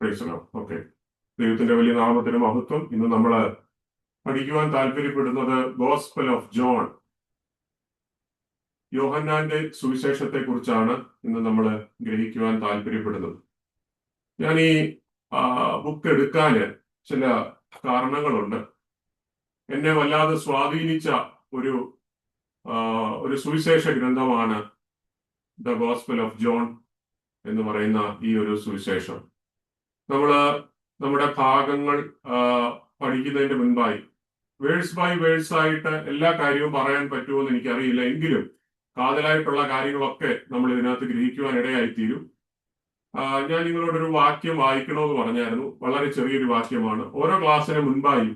പ്രൈസലോ. Okay, ദൈവത്തിന്റെ വലിയ നാമത്തിന് മഹത്വം. ഇന്ന് നമ്മൾ പഠിക്കുവാൻ താല്പര്യപ്പെടുന്നത് ഗോസ്പൽ ഓഫ് ജോൺ, യോഹന്നാന്റെ സുവിശേഷത്തെ കുറിച്ചാണ് ഇന്ന് നമ്മൾ ഗ്രഹിക്കുവാൻ താല്പര്യപ്പെടുന്നത്. ഞാൻ ഈ ബുക്ക് എടുക്കാന് ചില കാരണങ്ങളുണ്ട്. എന്നെ വല്ലാതെ സ്വാധീനിച്ച ഒരു ഒരു സുവിശേഷ ഗ്രന്ഥമാണ് ദ ഗോസ്പൽ ഓഫ് ജോൺ എന്ന് പറയുന്ന ഈ ഒരു സുവിശേഷം. നമ്മുടെ ഭാഗങ്ങൾ പഠിക്കുന്നതിന്റെ മുൻപായി വേഴ്സ് ബൈ വേഴ്സ് ആയിട്ട് എല്ലാ കാര്യവും പറയാൻ പറ്റുമെന്ന് എനിക്കറിയില്ല. എങ്കിലും കാതലായിട്ടുള്ള കാര്യങ്ങളൊക്കെ നമ്മൾ ഇതിനകത്ത് ഗ്രഹിക്കുവാൻ ഇടയായിത്തീരും. ഞാൻ നിങ്ങളോടൊരു വാക്യം വായിക്കണമെന്ന് പറഞ്ഞായിരുന്നു. വളരെ ചെറിയൊരു വാക്യമാണ്. ഓരോ ക്ലാസ്സിന് മുൻപായി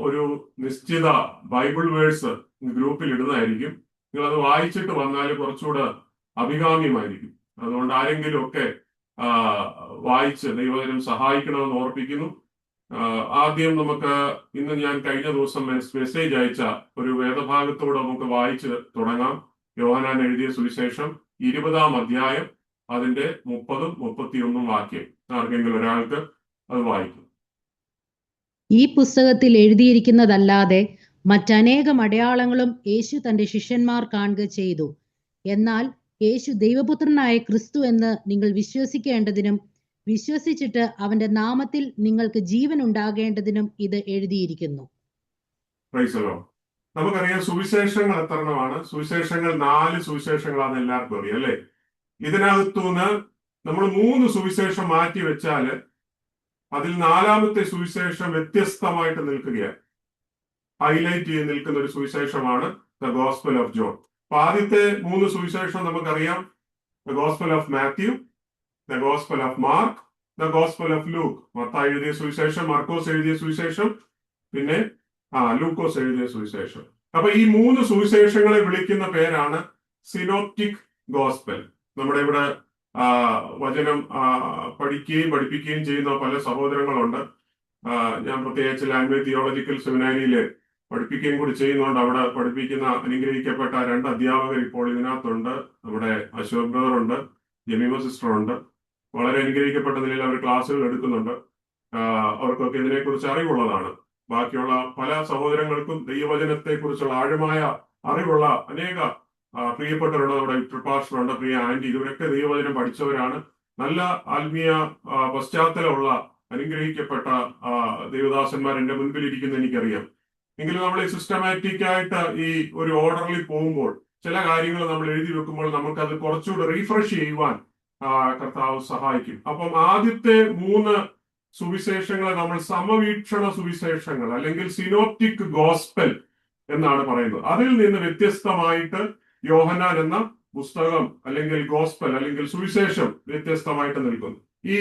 ഒരു നിശ്ചിത ബൈബിൾ വേഴ്സ് ഗ്രൂപ്പിൽ ഇടുന്നതായിരിക്കും. നിങ്ങളത് വായിച്ചിട്ട് വന്നാൽ കുറച്ചുകൂടെ അഭികാമ്യമായിരിക്കും. അതുകൊണ്ട് ആരെങ്കിലും ഒക്കെ വായിച്ച് ദൈവജനം സഹായിക്കണമെന്ന് ഓർപ്പിക്കുന്നു. ആദ്യം നമുക്ക് ഇന്ന് ഞാൻ കഴിഞ്ഞ ദിവസം മെസ്സേജ് അയച്ച ഒരു വേദഭാഗത്തോട് നമുക്ക് വായിച്ച് തുടങ്ങാം. യോഹന്നാൻ എഴുതിയ സുവിശേഷം 20-ാം അധ്യായം, അതിന്റെ 30-ഉം 31-ഉം വാക്യം. ആർക്കെങ്കിലും ഒരാൾക്ക് അത് വായിക്കും. ഈ പുസ്തകത്തിൽ എഴുതിയിരിക്കുന്നതല്ലാതെ മറ്റനേകം അടയാളങ്ങളും യേശു തന്റെ ശിഷ്യന്മാർ കാണുക ചെയ്തു. എന്നാൽ യേശു ദൈവപുത്രനായ ക്രിസ്തു എന്ന് നിങ്ങൾ വിശ്വസിക്കേണ്ടതിനും വിശ്വസിച്ചിട്ട് അവന്റെ നാമത്തിൽ നിങ്ങൾക്ക് ജീവൻ ഉണ്ടാകേണ്ടതിനും ഇത് എഴുതിയിരിക്കുന്നു. നമുക്കറിയാം സുവിശേഷങ്ങൾ എത്രണ്ണമാണ്. സുവിശേഷങ്ങൾ 4 സുവിശേഷങ്ങളാണ് എല്ലാവർക്കും അറിയാം, അല്ലെ? ഇതിനകത്തുനിന്ന് നമ്മൾ 3 സുവിശേഷം മാറ്റി വെച്ചാല് അതിൽ 4-മത്തെ സുവിശേഷം വ്യത്യസ്തമായിട്ട് നിൽക്കുകയാണ്. ഹൈലൈറ്റ് ചെയ്ത് നിൽക്കുന്ന ഒരു സുവിശേഷമാണ് ദ ഗോസ്പൽ ഓഫ് ജോൺ. അപ്പൊ ആദ്യത്തെ 3 സുവിശേഷം നമുക്കറിയാം. The gospel of Matthew, the gospel of Mark, the gospel of Luke. Mathai എഴുതിയ സുവിശേഷം, മാർക്കോസ് എഴുതിയ സുവിശേഷം, പിന്നെ ലൂക്കോസ് എഴുതിയ സുവിശേഷം. അപ്പൊ ഈ 3 സുവിശേഷങ്ങളെ വിളിക്കുന്ന പേരാണ് സിനോപ്റ്റിക് ഗോസ്പൽ. നമ്മുടെ ഇവിടെ വചനം പഠിക്കുകയും പഠിപ്പിക്കുകയും ചെയ്യുന്ന പല സഹോദരങ്ങളുണ്ട്. ഞാൻ പ്രത്യേകിച്ച് ലാംഗ്വേജ് തിയോളജിക്കൽ സെമിനാരിയില് പഠിപ്പിക്കുകയും കൂടി ചെയ്യുന്നതുകൊണ്ട് അവിടെ പഠിപ്പിക്കുന്ന അനുഗ്രഹിക്കപ്പെട്ട 2 അധ്യാപകർ ഇപ്പോൾ ഇതിനകത്തുണ്ട്. നമ്മുടെ അശോക് ബ്രദർ ഉണ്ട്, ജമീമ സിസ്റ്റർ ഉണ്ട്. വളരെ അനുഗ്രഹിക്കപ്പെട്ട നിലയിൽ അവർ ക്ലാസ്സുകൾ എടുക്കുന്നുണ്ട്. അവർക്കൊക്കെ ഇതിനെക്കുറിച്ച് അറിവുള്ളതാണ്. ബാക്കിയുള്ള പല സഹോദരങ്ങൾക്കും ദൈവവചനത്തെ കുറിച്ചുള്ള ആഴമായ അറിവുള്ള അനേക പ്രിയപ്പെട്ടവരുണ്ട്. നമ്മുടെ വിക്ടർപാസ്റ്ററുണ്ട്, പ്രിയ ആന്റി. ഇവരൊക്കെ ദൈവവചനം പഠിച്ചവരാണ്. നല്ല ആത്മീയ പശ്ചാത്തലമുള്ള അനുഗ്രഹിക്കപ്പെട്ട ദൈവദാസന്മാർ എന്റെ മുൻപിൽ ഇരിക്കുന്ന എനിക്കറിയാം. എങ്കിലും നമ്മൾ സിസ്റ്റമാറ്റിക് ആയിട്ട് ഈ ഒരു ഓർഡറിൽ പോകുമ്പോൾ ചില കാര്യങ്ങൾ നമ്മൾ എഴുതി വെക്കുമ്പോൾ നമുക്കത് കുറച്ചുകൂടെ റീഫ്രഷ് ചെയ്യുവാൻ കർത്താവ് സഹായിക്കും. അപ്പം ആദ്യത്തെ 3 സുവിശേഷങ്ങളെ നമ്മൾ സമവീക്ഷണ സുവിശേഷങ്ങൾ അല്ലെങ്കിൽ സിനോപ്റ്റിക് ഗോസ്പൽ എന്നാണ് പറയുന്നത്. അതിൽ നിന്ന് വ്യത്യസ്തമായിട്ട് യോഹന്നാൻ എന്ന പുസ്തകം അല്ലെങ്കിൽ ഗോസ്പൽ അല്ലെങ്കിൽ സുവിശേഷം വ്യത്യസ്തമായിട്ട് നിൽക്കുന്നു. ഈ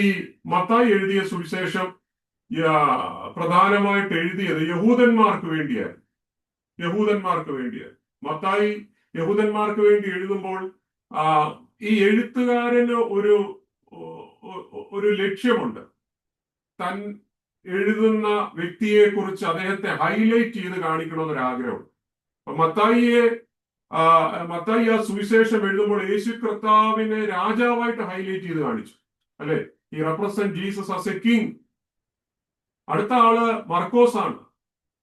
മത്തായി എഴുതിയ സുവിശേഷം പ്രധാനമായിട്ട് എഴുതിയത് യഹൂദന്മാർക്ക് വേണ്ടിയാണ്. മത്തായി യഹൂദന്മാർക്ക് വേണ്ടി എഴുതുമ്പോൾ ഈ എഴുത്തുകാരന് ഒരു ലക്ഷ്യമുണ്ട്. താൻ എഴുതുന്ന വ്യക്തിയെ കുറിച്ച് അദ്ദേഹത്തെ ഹൈലൈറ്റ് ചെയ്ത് കാണിക്കണമെന്നൊരാഗ്രഹം. അപ്പൊ മത്തായി ആ സുവിശേഷം എഴുതുമ്പോൾ യേശു കർത്താവിനെ രാജാവായിട്ട് ഹൈലൈറ്റ് ചെയ്ത് കാണിച്ചു, അല്ലെ? ഈ represent Jesus as A king. അടുത്ത ആള് മർക്കോസ് ആണ്.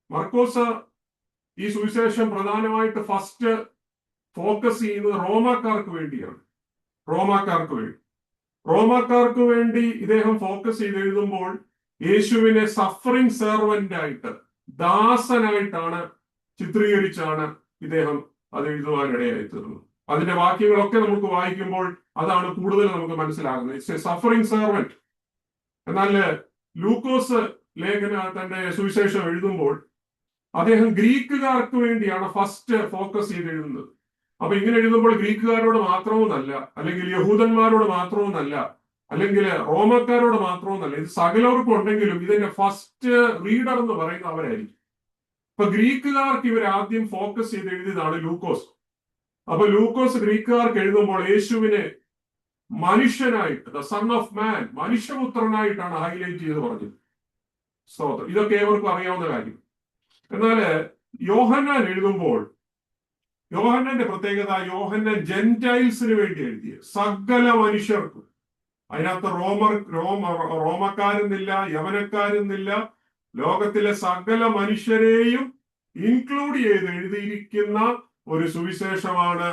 മർക്കോസ് ഈ സുവിശേഷം പ്രധാനമായിട്ട് ഫസ്റ്റ് ഫോക്കസ് ചെയ്യുന്നത് റോമാക്കാർക്ക് വേണ്ടിയാണ്. റോമാക്കാർക്ക് വേണ്ടി ഇദ്ദേഹം ഫോക്കസ് ചെയ്ത് എഴുതുമ്പോൾ യേശുവിനെ സഫറിംഗ് സെർവന്റ് ആയിട്ട്, ദാസനായിട്ടാണ് ചിത്രീകരിച്ചാണ് ഇദ്ദേഹം അത് എഴുതുവാനിടയായി തീർന്നത്. അതിന്റെ വാക്യങ്ങളൊക്കെ നമുക്ക് വായിക്കുമ്പോൾ അതാണ് കൂടുതൽ നമുക്ക് മനസ്സിലാകുന്നത്. It's A suffering servant. എന്നാൽ ലൂക്കോസ് തന്റെ സുവിശേഷം എഴുതുമ്പോൾ അദ്ദേഹം ഗ്രീക്കുകാർക്ക് വേണ്ടിയാണ് ഫസ്റ്റ് ഫോക്കസ് ചെയ്ത് എഴുതുന്നത്. അപ്പൊ ഇങ്ങനെ എഴുതുമ്പോൾ ഗ്രീക്കുകാരോട് മാത്രവുമല്ല, അല്ലെങ്കിൽ യഹൂദന്മാരോട് മാത്രവുമല്ല, അല്ലെങ്കിൽ റോമക്കാരോട് മാത്രവുമല്ല, ഇത് സകലവർക്കും ഉണ്ടെങ്കിലും ഇതിന്റെ ഫസ്റ്റ് റീഡർ എന്ന് പറയുന്ന അവരായിരിക്കും. അപ്പൊ ഗ്രീക്കുകാർക്ക് ഇവർ ആദ്യം ഫോക്കസ് ചെയ്ത് എഴുതിയതാണ് ലൂക്കോസ്. അപ്പൊ ലൂക്കോസ് ഗ്രീക്കുകാർക്ക് എഴുതുമ്പോൾ യേശുവിനെ മനുഷ്യനായിട്ട്, ദ സൺ ഓഫ് മാൻ, മനുഷ്യപുത്രനായിട്ടാണ് ഹൈലൈറ്റ് ചെയ്ത് പറഞ്ഞത്. സ്തോത്രം. ഇതൊക്കെ ഏവർക്കും അറിയാവുന്ന കാര്യം. എന്നാല് യോഹന്നാൻ എഴുതുമ്പോൾ യോഹന്നാന്റെ പ്രത്യേകത, യോഹന്നാൻ ജെന്റൈൽസിന് വേണ്ടി എഴുതിയ സകല മനുഷ്യർക്കും, അതിനകത്ത് റോമക്കാരെന്നില്ല, യമനക്കാരെന്നില്ല, ലോകത്തിലെ സകല മനുഷ്യരെയും ഇൻക്ലൂഡ് ചെയ്ത് എഴുതിയിരിക്കുന്ന ഒരു സുവിശേഷമാണ്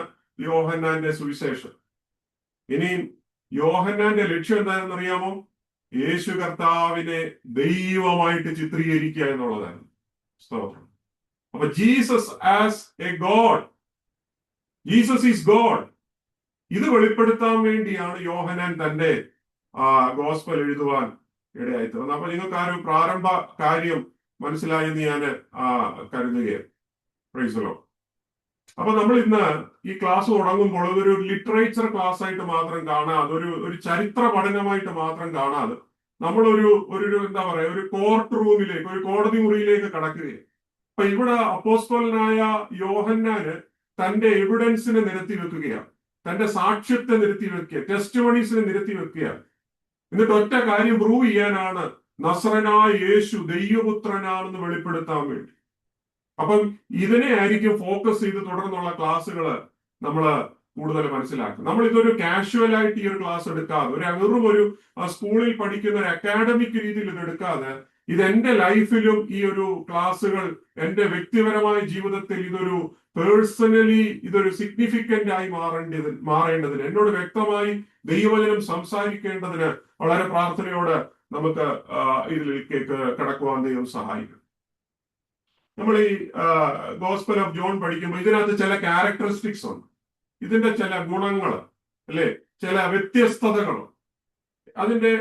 യോഹന്നാന്റെ സുവിശേഷം. ഇനിയും യോഹന്നാന്റെ ലക്ഷ്യം എന്താണെന്ന് അറിയാമോ? യേശു കർത്താവിനെ ദൈവമായിട്ട് ചിത്രീകരിക്കുക എന്നുള്ളതായിരുന്നു. സ്തോത്രം. അപ്പൊ Jesus as A God, Jesus is God, ഇത് വെളിപ്പെടുത്താൻ വേണ്ടിയാണ് യോഹന്നാൻ തന്റെ ഗോസ്പൽ എഴുതുവാൻ ഇടയായി തീർന്നത്. അപ്പൊ നിങ്ങൾക്ക് ആ ഒരു പ്രാരംഭ കാര്യം മനസ്സിലായെന്ന് ഞാൻ കരുതുകയാണ്. Praise the lord. അപ്പൊ നമ്മൾ ഇന്ന് ഈ ക്ലാസ് തുടങ്ങുമ്പോൾ അതൊരു ലിറ്ററേച്ചർ ക്ലാസ് ആയിട്ട് മാത്രം കാണാതെ, ഒരു ചരിത്ര പഠനമായിട്ട് മാത്രം കാണാതെ, നമ്മളൊരു എന്താ പറയാ, ഒരു കോർട്ട് റൂമിലേക്ക്, ഒരു കോടതി മുറിയിലേക്ക് കടക്കുകയാണ്. അപ്പൊ ഇവിടെ അപ്പോസ്തലനായ യോഹന്നാന് തന്റെ എവിഡൻസിനെ നിരത്തി വെക്കുകയാണ്, തന്റെ സാക്ഷ്യത്തെ നിരത്തി വെക്കുക, ടെസ്റ്റിമണീസിനെ നിരത്തി വെക്കുകയാണ്. എന്നിട്ട് ഒറ്റ കാര്യം പ്രൂവ് ചെയ്യാനാണ്, നസറനായ യേശു ദൈവപുത്രനാണെന്ന് വെളിപ്പെടുത്താൻ വേണ്ടി. അപ്പം ഇതിനെ ആയിരിക്കും ഫോക്കസ് ചെയ്ത് തുടർന്നുള്ള ക്ലാസ്സുകൾ നമ്മൾ കൂടുതൽ മനസ്സിലാക്കും. നമ്മൾ ഇതൊരു കാഷ്വൽ ആയിട്ട് ഈ ഒരു ക്ലാസ് എടുക്കാതെ, വെറും ഒരു സ്കൂളിൽ പഠിക്കുന്ന ഒരു അക്കാഡമിക് രീതിയിൽ ഇത് എടുക്കാതെ, ഇത് എന്റെ ലൈഫിലും ഈ ഒരു ക്ലാസ്സുകൾ എന്റെ വ്യക്തിപരമായ ജീവിതത്തിൽ ഇതൊരു പേഴ്സണലി ഇതൊരു സിഗ്നിഫിക്കന്റ് ആയി മാറേണ്ടതിന്, എന്നോട് വ്യക്തമായി ദൈവവചനം സംസാരിക്കേണ്ടതിന് വളരെ പ്രാർത്ഥനയോടെ നമുക്ക് ഇതിലേക്ക് കടക്കുവാൻ ദൈവം സഹായിക്കും. നമ്മൾ ഈ ഗോസ്പൽ ഓഫ് ജോൺ പഠിക്കുമ്പോൾ ഇതിനകത്ത് ചില ക്യാരക്ടറിസ്റ്റിക്സ് ഉണ്ട്, ഇതിന്റെ ചില ഗുണങ്ങൾ, അല്ലെ, ചില വ്യത്യസ്തതകൾ. അതിന്റെ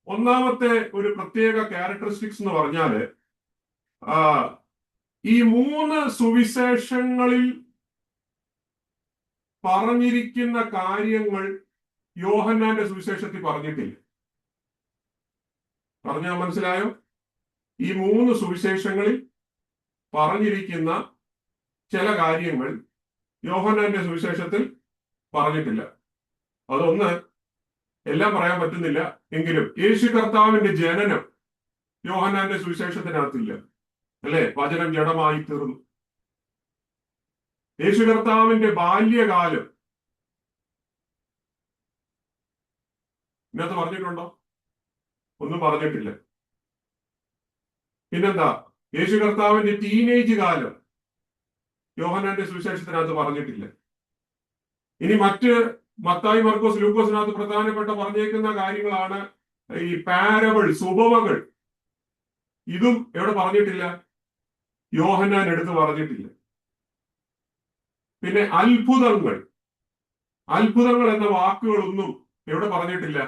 ഒന്നാമത്തെ ഒരു പ്രത്യേക ക്യാരക്ടറിസ്റ്റിക്സ് എന്ന് പറഞ്ഞാല്, ഈ 3 സുവിശേഷങ്ങളിൽ പറഞ്ഞിരിക്കുന്ന കാര്യങ്ങൾ യോഹന്നാന്റെ സുവിശേഷത്തിൽ പറഞ്ഞിട്ടില്ല. പറഞ്ഞാൽ മനസ്സിലായോ? ഈ 3 സുവിശേഷങ്ങളിൽ പറഞ്ഞിരിക്കുന്ന ചില കാര്യങ്ങൾ യോഹന്നാന്റെ സുവിശേഷത്തിൽ പറഞ്ഞിട്ടില്ല. അതൊന്ന്, എല്ലാം പറയാൻ പറ്റുന്നില്ല എങ്കിലും യേശു കർത്താവിന്റെ ജനനം യോഹന്നാന്റെ സുവിശേഷത്തിനകത്തില്ല, അല്ലെ? വചനം ജഡമായി തീർന്നു. യേശു കർത്താവിന്റെ ബാല്യകാലം ഇതിനകത്ത് പറഞ്ഞിട്ടുണ്ടോ? ഒന്നും പറഞ്ഞിട്ടില്ല. പിന്നെന്താ? യേശു കർത്താവിന്റെ ടീനേജ് കാലം യോഹന്നാന്റെ സുവിശേഷത്തിനകത്ത് പറഞ്ഞിട്ടില്ല. ഇനി മറ്റ് മത്തായി, മർക്കോസ്, ലൂക്കോസിനകത്ത് പ്രധാനപ്പെട്ട പറഞ്ഞേക്കുന്ന കാര്യങ്ങളാണ് ഈ പാരബിൾസ്, ഉപമകൾ. ഇതും എവിടെ പറഞ്ഞിട്ടില്ല? യോഹന്നാൻ എടുത്ത് പറഞ്ഞിട്ടില്ല. പിന്നെ അത്ഭുതങ്ങൾ എന്ന വാക്കുകളൊന്നും എവിടെ പറഞ്ഞിട്ടില്ല?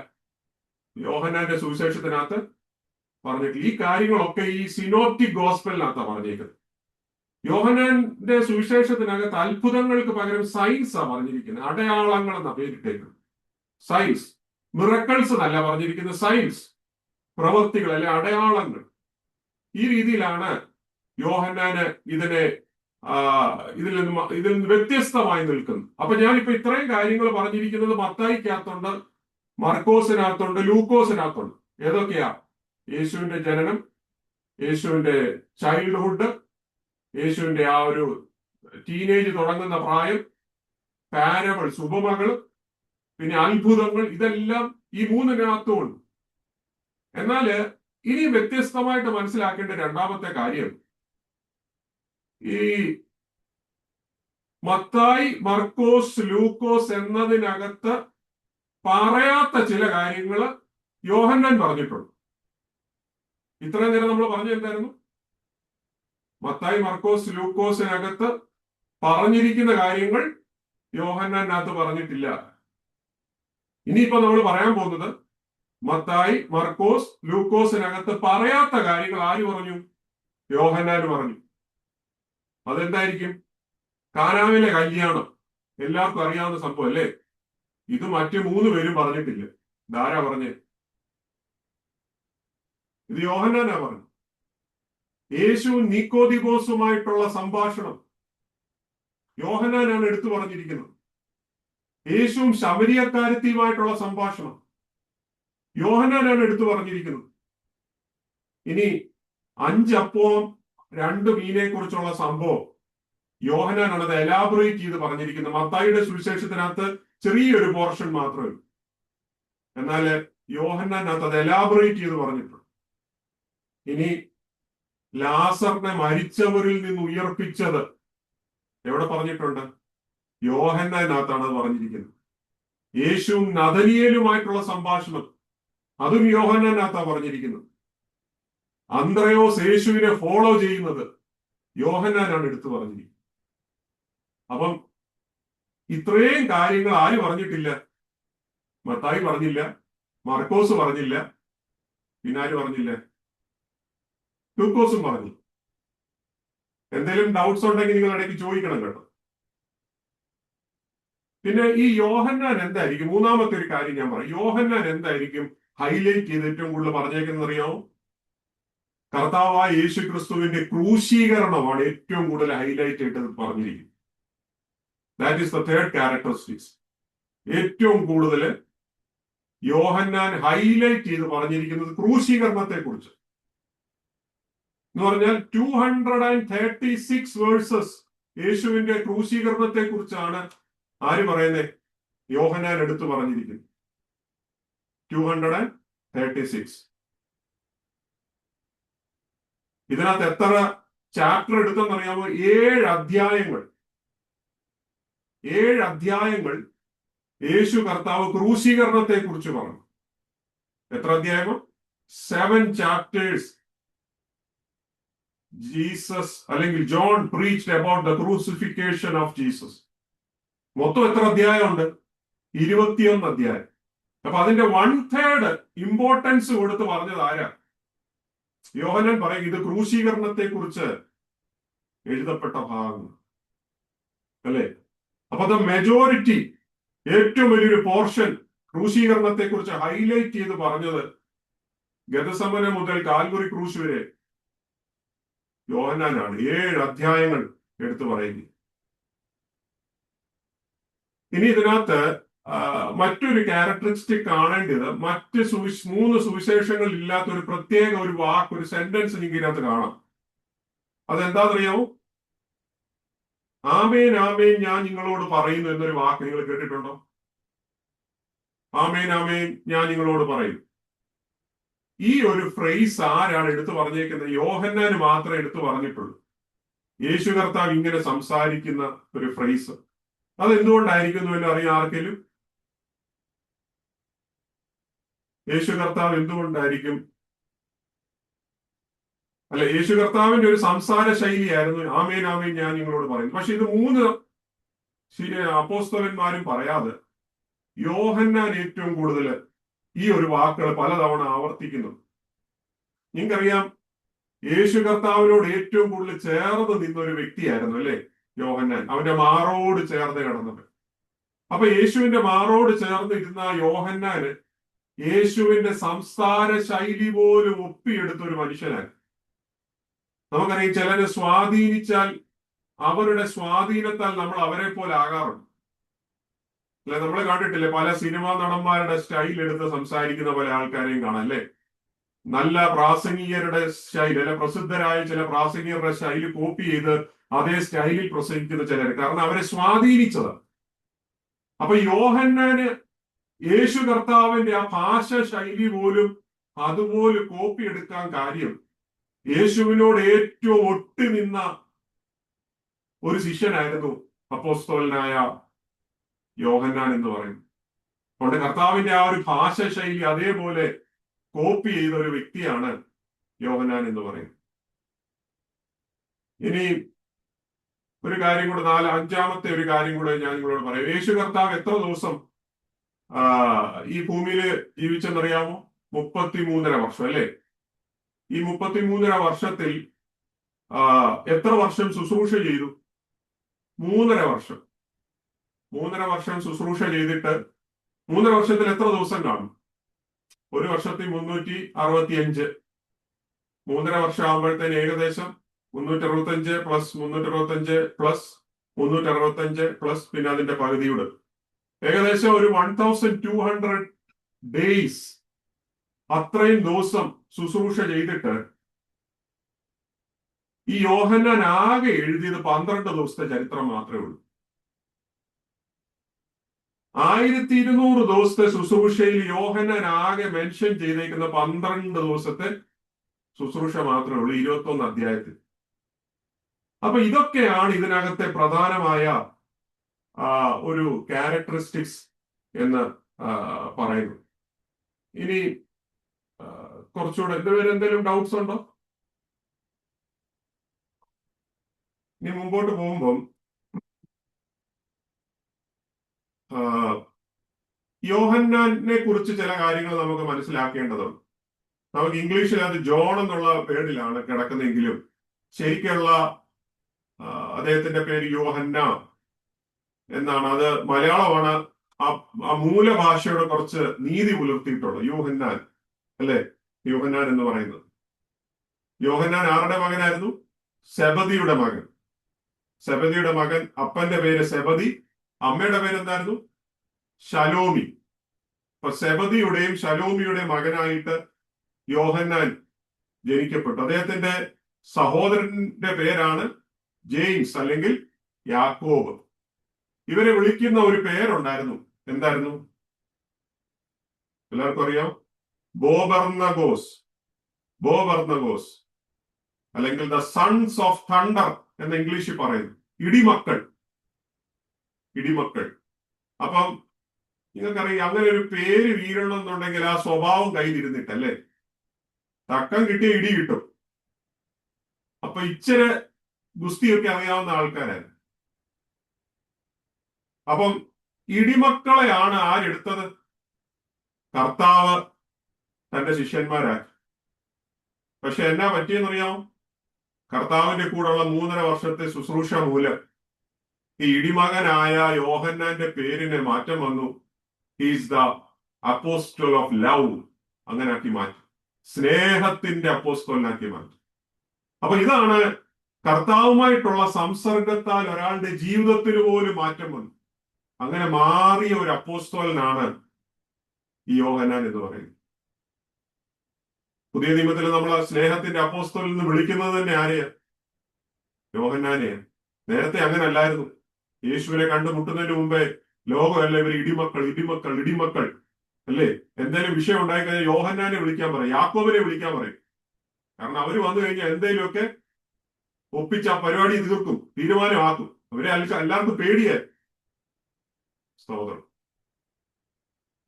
യോഹന്നാന്റെ സുവിശേഷത്തിനകത്ത് പറഞ്ഞിട്ടില്ല. ഈ കാര്യങ്ങളൊക്കെ ഈ സിനോപ്റ്റിക് ഗോസ്പലിനകത്താണ് പറഞ്ഞേക്കുന്നത്. യോഹന്നാന്റെ സുവിശേഷത്തിനകത്ത് അത്ഭുതങ്ങൾക്ക് പകരം സയൻസ് ആണ് പറഞ്ഞിരിക്കുന്നത്, അടയാളങ്ങൾ എന്ന പേരിട്ടേക്കുന്നത്. സയൻസ്, മിറക്കിൾസ് എന്നല്ല പറഞ്ഞിരിക്കുന്നത്, സയൻസ്, പ്രവൃത്തികൾ അല്ലെ അടയാളങ്ങൾ. ഈ രീതിയിലാണ് യോഹന്നാന് ഇതിൽ നിന്ന് വ്യത്യസ്തമായി നിൽക്കുന്നത്. അപ്പൊ ഞാനിപ്പോ ഇത്രയും കാര്യങ്ങൾ പറഞ്ഞിരിക്കുന്നത് മത്തായിക്കകത്തുണ്ട്, മർക്കോസിനകത്തുണ്ട്, ലൂക്കോസിനകത്തുണ്ട്. ഏതൊക്കെയാ? യേശുവിന്റെ ജനനം, യേശുവിന്റെ ചൈൽഡ്ഹുഡ്, യേശുവിന്റെ ആ ഒരു ടീനേജ് തുടങ്ങുന്ന പ്രായം, പാരബിൾസ്, ഉപമകൾ, പിന്നെ അത്ഭുതങ്ങൾ. ഇതെല്ലാം ഈ 3-നകത്തും ഉണ്ട്. എന്നാല് ഇനി വ്യത്യസ്തമായിട്ട് മനസ്സിലാക്കേണ്ട രണ്ടാമത്തെ കാര്യം, ഈ മത്തായി, മർക്കോസ്, ലൂക്കോസ് എന്നതിനകത്ത് പറയാത്ത ചില കാര്യങ്ങൾ യോഹന്നാൻ പറഞ്ഞിട്ടുണ്ട്. ഇത്രയും നേരം നമ്മൾ പറഞ്ഞു എന്തായിരുന്നു? മത്തായി, മർക്കോസ്, ലൂക്കോസിനകത്ത് പറഞ്ഞിരിക്കുന്ന കാര്യങ്ങൾ യോഹന്നാനകത്ത് പറഞ്ഞിട്ടില്ല. ഇനിയിപ്പോ നമ്മൾ പറയാൻ പോകുന്നത് മത്തായി, മർക്കോസ്, ലൂക്കോസിനകത്ത് പറയാത്ത കാര്യങ്ങൾ ആര് പറഞ്ഞു? യോഹന്നാൻ പറഞ്ഞു. അതെന്തായിരിക്കും? കാനാവിലെ കല്യാണം എല്ലാവർക്കും അറിയാവുന്ന സംഭവം അല്ലേ? ഇത് മറ്റു 3 പേരും പറഞ്ഞിട്ടില്ല. ഇതാരാ പറഞ്ഞേ? ഇത് യോഹന്നാനാ പറഞ്ഞു. യേശുവും നിക്കോദിമോസുമായിട്ടുള്ള സംഭാഷണം യോഹന്നാനാണ് എടുത്തു പറഞ്ഞിരിക്കുന്നത്. യേശുവും ശമരിയക്കാരത്തിയുമായിട്ടുള്ള സംഭാഷണം യോഹന്നാനാണ് എടുത്തു പറഞ്ഞിരിക്കുന്നത്. ഇനി 5 അപ്പവും 2 മീനെ കുറിച്ചുള്ള സംഭവം യോഹന്നാനാണ് അത് എലാബറേറ്റ് ചെയ്ത് പറഞ്ഞിരിക്കുന്നത്. മത്തായിയുടെ സുവിശേഷത്തിനകത്ത് ചെറിയൊരു പോർഷൻ മാത്രമേ ഉള്ളൂ. എന്നാൽ യോഹന്നാനകത്ത് അത് എലാബറേറ്റ് ചെയ്ത് പറഞ്ഞിട്ടുണ്ട്. ഇനി ലാസറിനെ മരിച്ചവരിൽ നിന്ന് ഉയർപ്പിച്ചത് എവിടെ പറഞ്ഞിട്ടുണ്ട്? യോഹന്നാനകത്താണ് അത് പറഞ്ഞിരിക്കുന്നത്. യേശുവും നഥനിയേലുമായിട്ടുള്ള സംഭാഷണം, അതും യോഹന്നാനകത്താ പറഞ്ഞിരിക്കുന്നത്. അന്ത്രയോസ് യേശുവിനെ ഫോളോ ചെയ്യുന്നത് യോഹന്നാനാണ് എടുത്തു പറഞ്ഞിരിക്കുന്നത്. അപ്പം ഇത്രയും കാര്യങ്ങൾ ആര് പറഞ്ഞിട്ടില്ല? മത്തായി പറഞ്ഞില്ല, മർക്കോസ് പറഞ്ഞില്ല, പിന്നെ ആര് പറഞ്ഞില്ല? ലൂക്കോസും പറഞ്ഞു. എന്തെങ്കിലും ഡൗട്ട്സ് ഉണ്ടെങ്കിൽ നിങ്ങൾ ഇടയ്ക്ക് ചോദിക്കണം കേട്ടോ. പിന്നെ ഈ യോഹന്നാൻ എന്തായിരിക്കും? മൂന്നാമത്തെ ഒരു കാര്യം ഞാൻ പറയാം. യോഹന്നാൻ എന്തായിരിക്കും ഹൈലൈറ്റ് ചെയ്ത് ഏറ്റവും കൂടുതൽ പറഞ്ഞേക്കുന്നത് അറിയാമോ? കർത്താവായ യേശു ക്രിസ്തുവിന്റെ ക്രൂശീകരണമാണ് ഏറ്റവും കൂടുതൽ ഹൈലൈറ്റ് ആയിട്ട് പറഞ്ഞിരിക്കുന്നത്. That is the third characteristics. ഏറ്റവും കൂടുതൽ യോഹന്നാൻ ഹൈലൈറ്റ് ചെയ്ത് പറഞ്ഞിരിക്കുന്നത് ക്രൂശീകരണത്തെ കുറിച്ച് എന്ന് പറഞ്ഞാൽ 236 വേഴ്സസ് യേശുവിന്റെ ക്രൂശീകരണത്തെ കുറിച്ചാണ് ആര് പറയുന്നത്? യോഹന്നാൻ എടുത്തു പറഞ്ഞിരിക്കുന്നു. 236. ഇതിനകത്ത് എത്ര ചാപ്റ്റർ എടുത്തെന്നറിയാമോ? 7 അധ്യായങ്ങൾ. 7 അധ്യായങ്ങൾ യേശു കർത്താവ് ക്രൂശീകരണത്തെ കുറിച്ച് പറഞ്ഞു. എത്ര അധ്യായമോ? 7 ചാപ്റ്റേഴ്സ്. ജീസസ് അല്ലെങ്കിൽ John preached about the crucifixion of Jesus. മൊത്തം എത്ര അധ്യായമുണ്ട്? 21 അധ്യായം. അപ്പൊ അതിന്റെ 1/3 ഇമ്പോർട്ടൻസ് കൊടുത്ത് പറഞ്ഞത് ആരാ? യോഹന്നാൻ പറയും ഇത് ക്രൂശീകരണത്തെ കുറിച്ച് എഴുതപ്പെട്ട ഭാഗങ്ങൾ അല്ലെ. അപ്പൊ അത് മെജോറിറ്റി, ഏറ്റവും വലിയൊരു പോർഷൻ ക്രൂശീകരണത്തെ കുറിച്ച് ഹൈലൈറ്റ് ചെയ്ത് പറഞ്ഞത് ഗതസമന മുതൽ കാൽവറി ക്രൂശ് വരെ യോഹന്നാനാണ്. 7 അധ്യായങ്ങൾ എടുത്തു പറയുന്നത്. ഇനി ഇതിനകത്ത് മറ്റൊരു ക്യാരക്ടറിസ്റ്റിക് കാണേണ്ടത്, മറ്റ് 3 സുവിശേഷങ്ങളിൽ ഇല്ലാത്ത ഒരു പ്രത്യേക ഒരു വാക്ക്, ഒരു സെന്റൻസ് നിങ്ങൾക്ക് ഇതിനകത്ത് കാണാം. അതെന്താണെന്നറിയാമോ? ആമേൻ ആമേൻ ഞാൻ നിങ്ങളോട് പറയുന്നു എന്നൊരു വാക്ക് നിങ്ങൾ കേട്ടിട്ടുണ്ടോ? ആമേൻ ആമേൻ ഞാൻ നിങ്ങളോട് പറയും. ഈ ഒരു ഫ്രേസ് ആരാണ് എടുത്തു പറഞ്ഞേക്കുന്നത്? യോഹന്നാന് മാത്രമേ എടുത്തു പറഞ്ഞിട്ടുള്ളൂ. യേശു കർത്താവ് ഇങ്ങനെ സംസാരിക്കുന്ന ഒരു ഫ്രേസ് അതെന്തുകൊണ്ടായിരിക്കുന്നു എന്ന് അറിയാം ആർക്കെങ്കിലും? യേശു കർത്താവ് എന്തുകൊണ്ടായിരിക്കും? അല്ല, യേശു കർത്താവിന്റെ ഒരു സംസാര ശൈലിയായിരുന്നു ആമേൻ ആമേൻ ഞാൻ നിങ്ങളോട് പറയുന്നു. പക്ഷെ ഇത് 3 അപ്പോസ്തലന്മാരും പറയാതെ യോഹന്നാൻ ഏറ്റവും കൂടുതൽ ഈ ഒരു വാക്കുകൾ പലതവണ ആവർത്തിക്കുന്നു. നിങ്ങൾക്കറിയാം, യേശു കർത്താവിനോട് ഏറ്റവും കൂടുതൽ ചേർന്ന് നിന്ന ഒരു വ്യക്തിയായിരുന്നു അല്ലെ യോഹന്നാൻ. അവന്റെ മാറോട് ചേർന്ന് കിടന്നത്. അപ്പൊ യേശുവിന്റെ മാറോട് ചേർന്ന് ഇരുന്ന യോഹന്നാന് യേശുവിന്റെ സംസാര ശൈലി പോലും ഒപ്പിയെടുത്ത ഒരു മനുഷ്യനാണ്. നമുക്കറിയാം, ചിലരെ സ്വാധീനിച്ചാൽ അവരുടെ സ്വാധീനത്താൽ നമ്മൾ അവരെ പോലെ ആകാറുണ്ട് അല്ലെ. നമ്മൾ കണ്ടിട്ടില്ലേ പല സിനിമാ നടന്മാരുടെ സ്റ്റൈൽ എടുത്ത് സംസാരിക്കുന്ന പല ആൾക്കാരെയും കാണാം അല്ലെ. നല്ല പ്രാസംഗികരുടെ സ്റ്റൈൽ അല്ലെ, പ്രസിദ്ധരായ ചില പ്രാസംഗികരുടെ സ്റ്റൈല് കോപ്പി ചെയ്ത് അതേ സ്റ്റൈലിൽ പ്രസംഗിക്കുന്ന ചിലർ, കാരണം അവരെ സ്വാധീനിച്ചതാണ്. അപ്പൊ യോഹന്നാന് യേശു കർത്താവിന്റെ ആ ഭാഷ ശൈലി പോലും അതുപോലെ കോപ്പി എടുക്കാൻ കാര്യം യേശുവിനോട് ഏറ്റവും ഒട്ടി നിന്ന ഒരു ശിഷ്യനായിരുന്നു അപ്പോസ്തലനായ യോഹന്നാൻ എന്ന് പറയുന്നത്. അതുകൊണ്ട് കർത്താവിന്റെ ആ ഒരു ഭാഷ ശൈലി അതേപോലെ കോപ്പി ചെയ്ത ഒരു വ്യക്തിയാണ് യോഹന്നാൻ എന്ന് പറയുന്നത്. ഇനി ഒരു കാര്യം കൂടെ, 5-ാമത്തെ ഒരു കാര്യം കൂടെ ഞാൻ നിങ്ങളോട് പറയാം. യേശു കർത്താവ് എത്ര ദിവസം ഈ ഭൂമിയിൽ ജീവിച്ചെന്നറിയാമോ? 33.5 വർഷം അല്ലെ. ഈ 33.5 വർഷത്തിൽ എത്ര വർഷം ശുശ്രൂഷ ചെയ്തു? 3.5 വർഷം. 3.5 വർഷം ശുശ്രൂഷ ചെയ്തിട്ട് 3.5 വർഷത്തിൽ എത്ര ദിവസം കാണും? ഒരു വർഷത്തിൽ 365. 3.5 വർഷം ആകുമ്പോഴത്തേന് ഏകദേശം 365 പ്ലസ് 365 പ്ലസ് 365 പ്ലസ് പിന്നെ അതിന്റെ പകുതിയുടെ ഏകദേശം ഒരു 1200 ഡേയ്സ്, അത്രയും ദിവസം ശുശ്രൂഷ ചെയ്തിട്ട് ഈ യോഹന്നാൻ ആകെ എഴുതിയത് 12 ദിവസത്തെ ചരിത്രം മാത്രമേ ഉള്ളൂ. 1200 ദിവസത്തെ ശുശ്രൂഷയിൽ യോഹന്നാൻ ആകെ മെൻഷൻ ചെയ്തേക്കുന്ന 12 ദിവസത്തെ ശുശ്രൂഷ മാത്രമേ ഉള്ളൂ 21 അധ്യായത്തിൽ. അപ്പൊ ഇതൊക്കെയാണ് ഇതിനകത്തെ പ്രധാനമായ ഒരു ക്യാരക്ടറിസ്റ്റിക്സ് എന്ന് പറയുന്നു. ഇനി കുറച്ചുകൂടെ ഇതുവരെ എന്തെങ്കിലും ഡൗട്ട്സ് ഉണ്ടോ? ഇനി മുമ്പോട്ട് പോകുമ്പം യോഹന്നാനെ കുറിച്ച് ചില കാര്യങ്ങൾ നമുക്ക് മനസ്സിലാക്കേണ്ടതുണ്ട്. നമുക്ക് ഇംഗ്ലീഷിൽ അത് ജോൺ എന്നുള്ള പേരിലാണ് കിടക്കുന്നതെങ്കിലും ശരിക്കുള്ള അദ്ദേഹത്തിന്റെ പേര് യോഹന്ന എന്നാണ്. അത് മലയാളമാണ്. ആ മൂലഭാഷയുടെ കുറച്ച് നീതി പുലർത്തിയിട്ടുള്ളത് യോഹന്നാൻ, അല്ലെ? യോഹന്നാൻ എന്ന് പറയുന്നത്. യോഹന്നാൻ ആരുടെ മകനായിരുന്നു? സെബദിയുടെ മകൻ. സെബദിയുടെ മകൻ. അപ്പന്റെ പേര് സെബദി, അമ്മയുടെ പേര് എന്തായിരുന്നു? ശലോമി. അപ്പൊ സെബദിയുടെയും ശലോമിയുടെയും മകനായിട്ട് യോഹന്നാൻ ജനിക്കപ്പെട്ടു. അദ്ദേഹത്തിന്റെ സഹോദരന്റെ പേരാണ് ജെയിംസ് അല്ലെങ്കിൽ യാക്കോബ്. ഇവരെ വിളിക്കുന്ന ഒരു പേരുണ്ടായിരുന്നു. എന്തായിരുന്നു? എല്ലാവർക്കും അറിയാം. ബോബർണഗോസ്. ബോബർണഗോസ് അല്ലെങ്കിൽ ദ സൺസ് ഓഫ് തണ്ടർ എന്ന് ഇംഗ്ലീഷിൽ പറയുന്നു. ഇടിമക്കൾ. ഇടിമക്കൾ. അപ്പം നിങ്ങൾക്കറിയാം, അങ്ങനെ ഒരു പേര് വീഴണമെന്നുണ്ടെങ്കിൽ ആ സ്വഭാവം കയ്യിലിരുന്നിട്ടല്ലേ. തക്കം കിട്ടിയ ഇടി കിട്ടും. അപ്പൊ ഇച്ചിരി ഗുസ്തിയൊക്കെ അറിയാവുന്ന ആൾക്കാരായിരുന്നു. അപ്പം ഇടിമക്കളെയാണ് ആരെടുത്തത്? കർത്താവ് തന്റെ ശിഷ്യന്മാരാക്കി. പക്ഷെ എന്നാ പറ്റിയെന്നറിയാമോ? കർത്താവിന്റെ കൂടെയുള്ള 3.5 വർഷത്തെ ശുശ്രൂഷ മൂലം ഈ ഇടിമകനായ യോഹന്നാന്റെ പേരിന് മാറ്റം വന്നു. He's the apostle of love. അങ്ങനെ ആക്കി മാറ്റി. സ്നേഹത്തിന്റെ അപ്പോസ്തലനാക്കി മാറ്റി. അപ്പൊ ഇതാണ് കർത്താവുമായിട്ടുള്ള സംസർഗത്താൽ ഒരാളുടെ ജീവിതത്തിന് പോലും മാറ്റം വന്നു. അങ്ങനെ മാറിയ ഒരു അപ്പോസ്തലനാണ് ഈ യോഹന്നാൻ എന്ന് പറയുന്നത്. പുതിയ നിയമത്തിൽ നമ്മൾ സ്നേഹത്തിന്റെ അപ്പോസ്തലൻ എന്ന് വിളിക്കുന്നത് തന്നെ ആരെയാ? യോഹന്നാനെയാണ്. നേരത്തെ അങ്ങനെ അല്ലായിരുന്നു. യേശുവിനെ കണ്ടുമുട്ടുന്നതിന് മുമ്പേ ലോകമല്ല ഇവർ ഇടിമക്കൾ, ഇടിമക്കൾ, ഇടിമക്കൾ, അല്ലേ? എന്തെങ്കിലും വിഷയം ഉണ്ടായിക്കഴിഞ്ഞാൽ യോഹന്നാനെ വിളിക്കാൻ പറയും, യാക്കോബിനെ വിളിക്കാൻ പറയും. കാരണം അവര് വന്നു കഴിഞ്ഞാൽ എന്തെങ്കിലുമൊക്കെ ഒപ്പിച്ച് ആ പരിപാടി തീർക്കും, തീരുമാനമാക്കും. അവരെ എല്ലാവർക്കും പേടിയായി. സ്തോത്രം.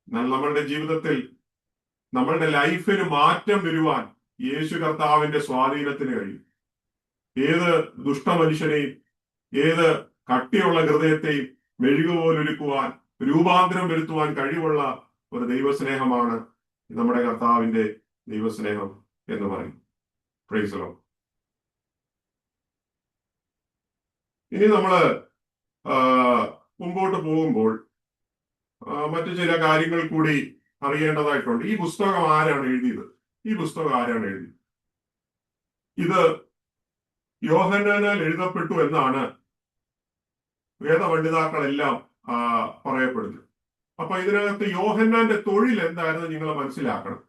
എന്നാൽ നമ്മളുടെ ജീവിതത്തിൽ നമ്മളുടെ ലൈഫിന് മാറ്റം വരുവാൻ യേശു കർത്താവിന്റെ സ്വാധീനത്തിന് കഴിയും. ഏത് ദുഷ്ടമനുഷ്യനെയും ഏത് കട്ടിയുള്ള ഹൃദയത്തെയും മെഴുകുപോലൊരുക്കുവാൻ, രൂപാന്തരം വരുത്തുവാൻ കഴിവുള്ള ഒരു ദൈവസ്നേഹമാണ് നമ്മുടെ കർത്താവിന്റെ ദൈവസ്നേഹം എന്ന് പറയും. Price the Lord. ഇനി നമ്മള് മുമ്പോട്ട് പോകുമ്പോൾ മറ്റു ചില കാര്യങ്ങൾ കൂടി അറിയേണ്ടതായിട്ടുണ്ട്. ഈ പുസ്തകം ആരാണ് എഴുതിയത്? ഈ പുസ്തകം ആരാണ് എഴുതിയത്? ഇത് യോഹന്നാനാൽ എഴുതപ്പെട്ടു എന്നാണ് വേദപണ്ഡിതാക്കളെല്ലാം പറയപ്പെടുന്നത്. അപ്പൊ ഇതിനകത്ത് യോഹന്നാന്റെ തൊഴിൽ എന്തായിരുന്നു നിങ്ങൾ മനസ്സിലാക്കണം.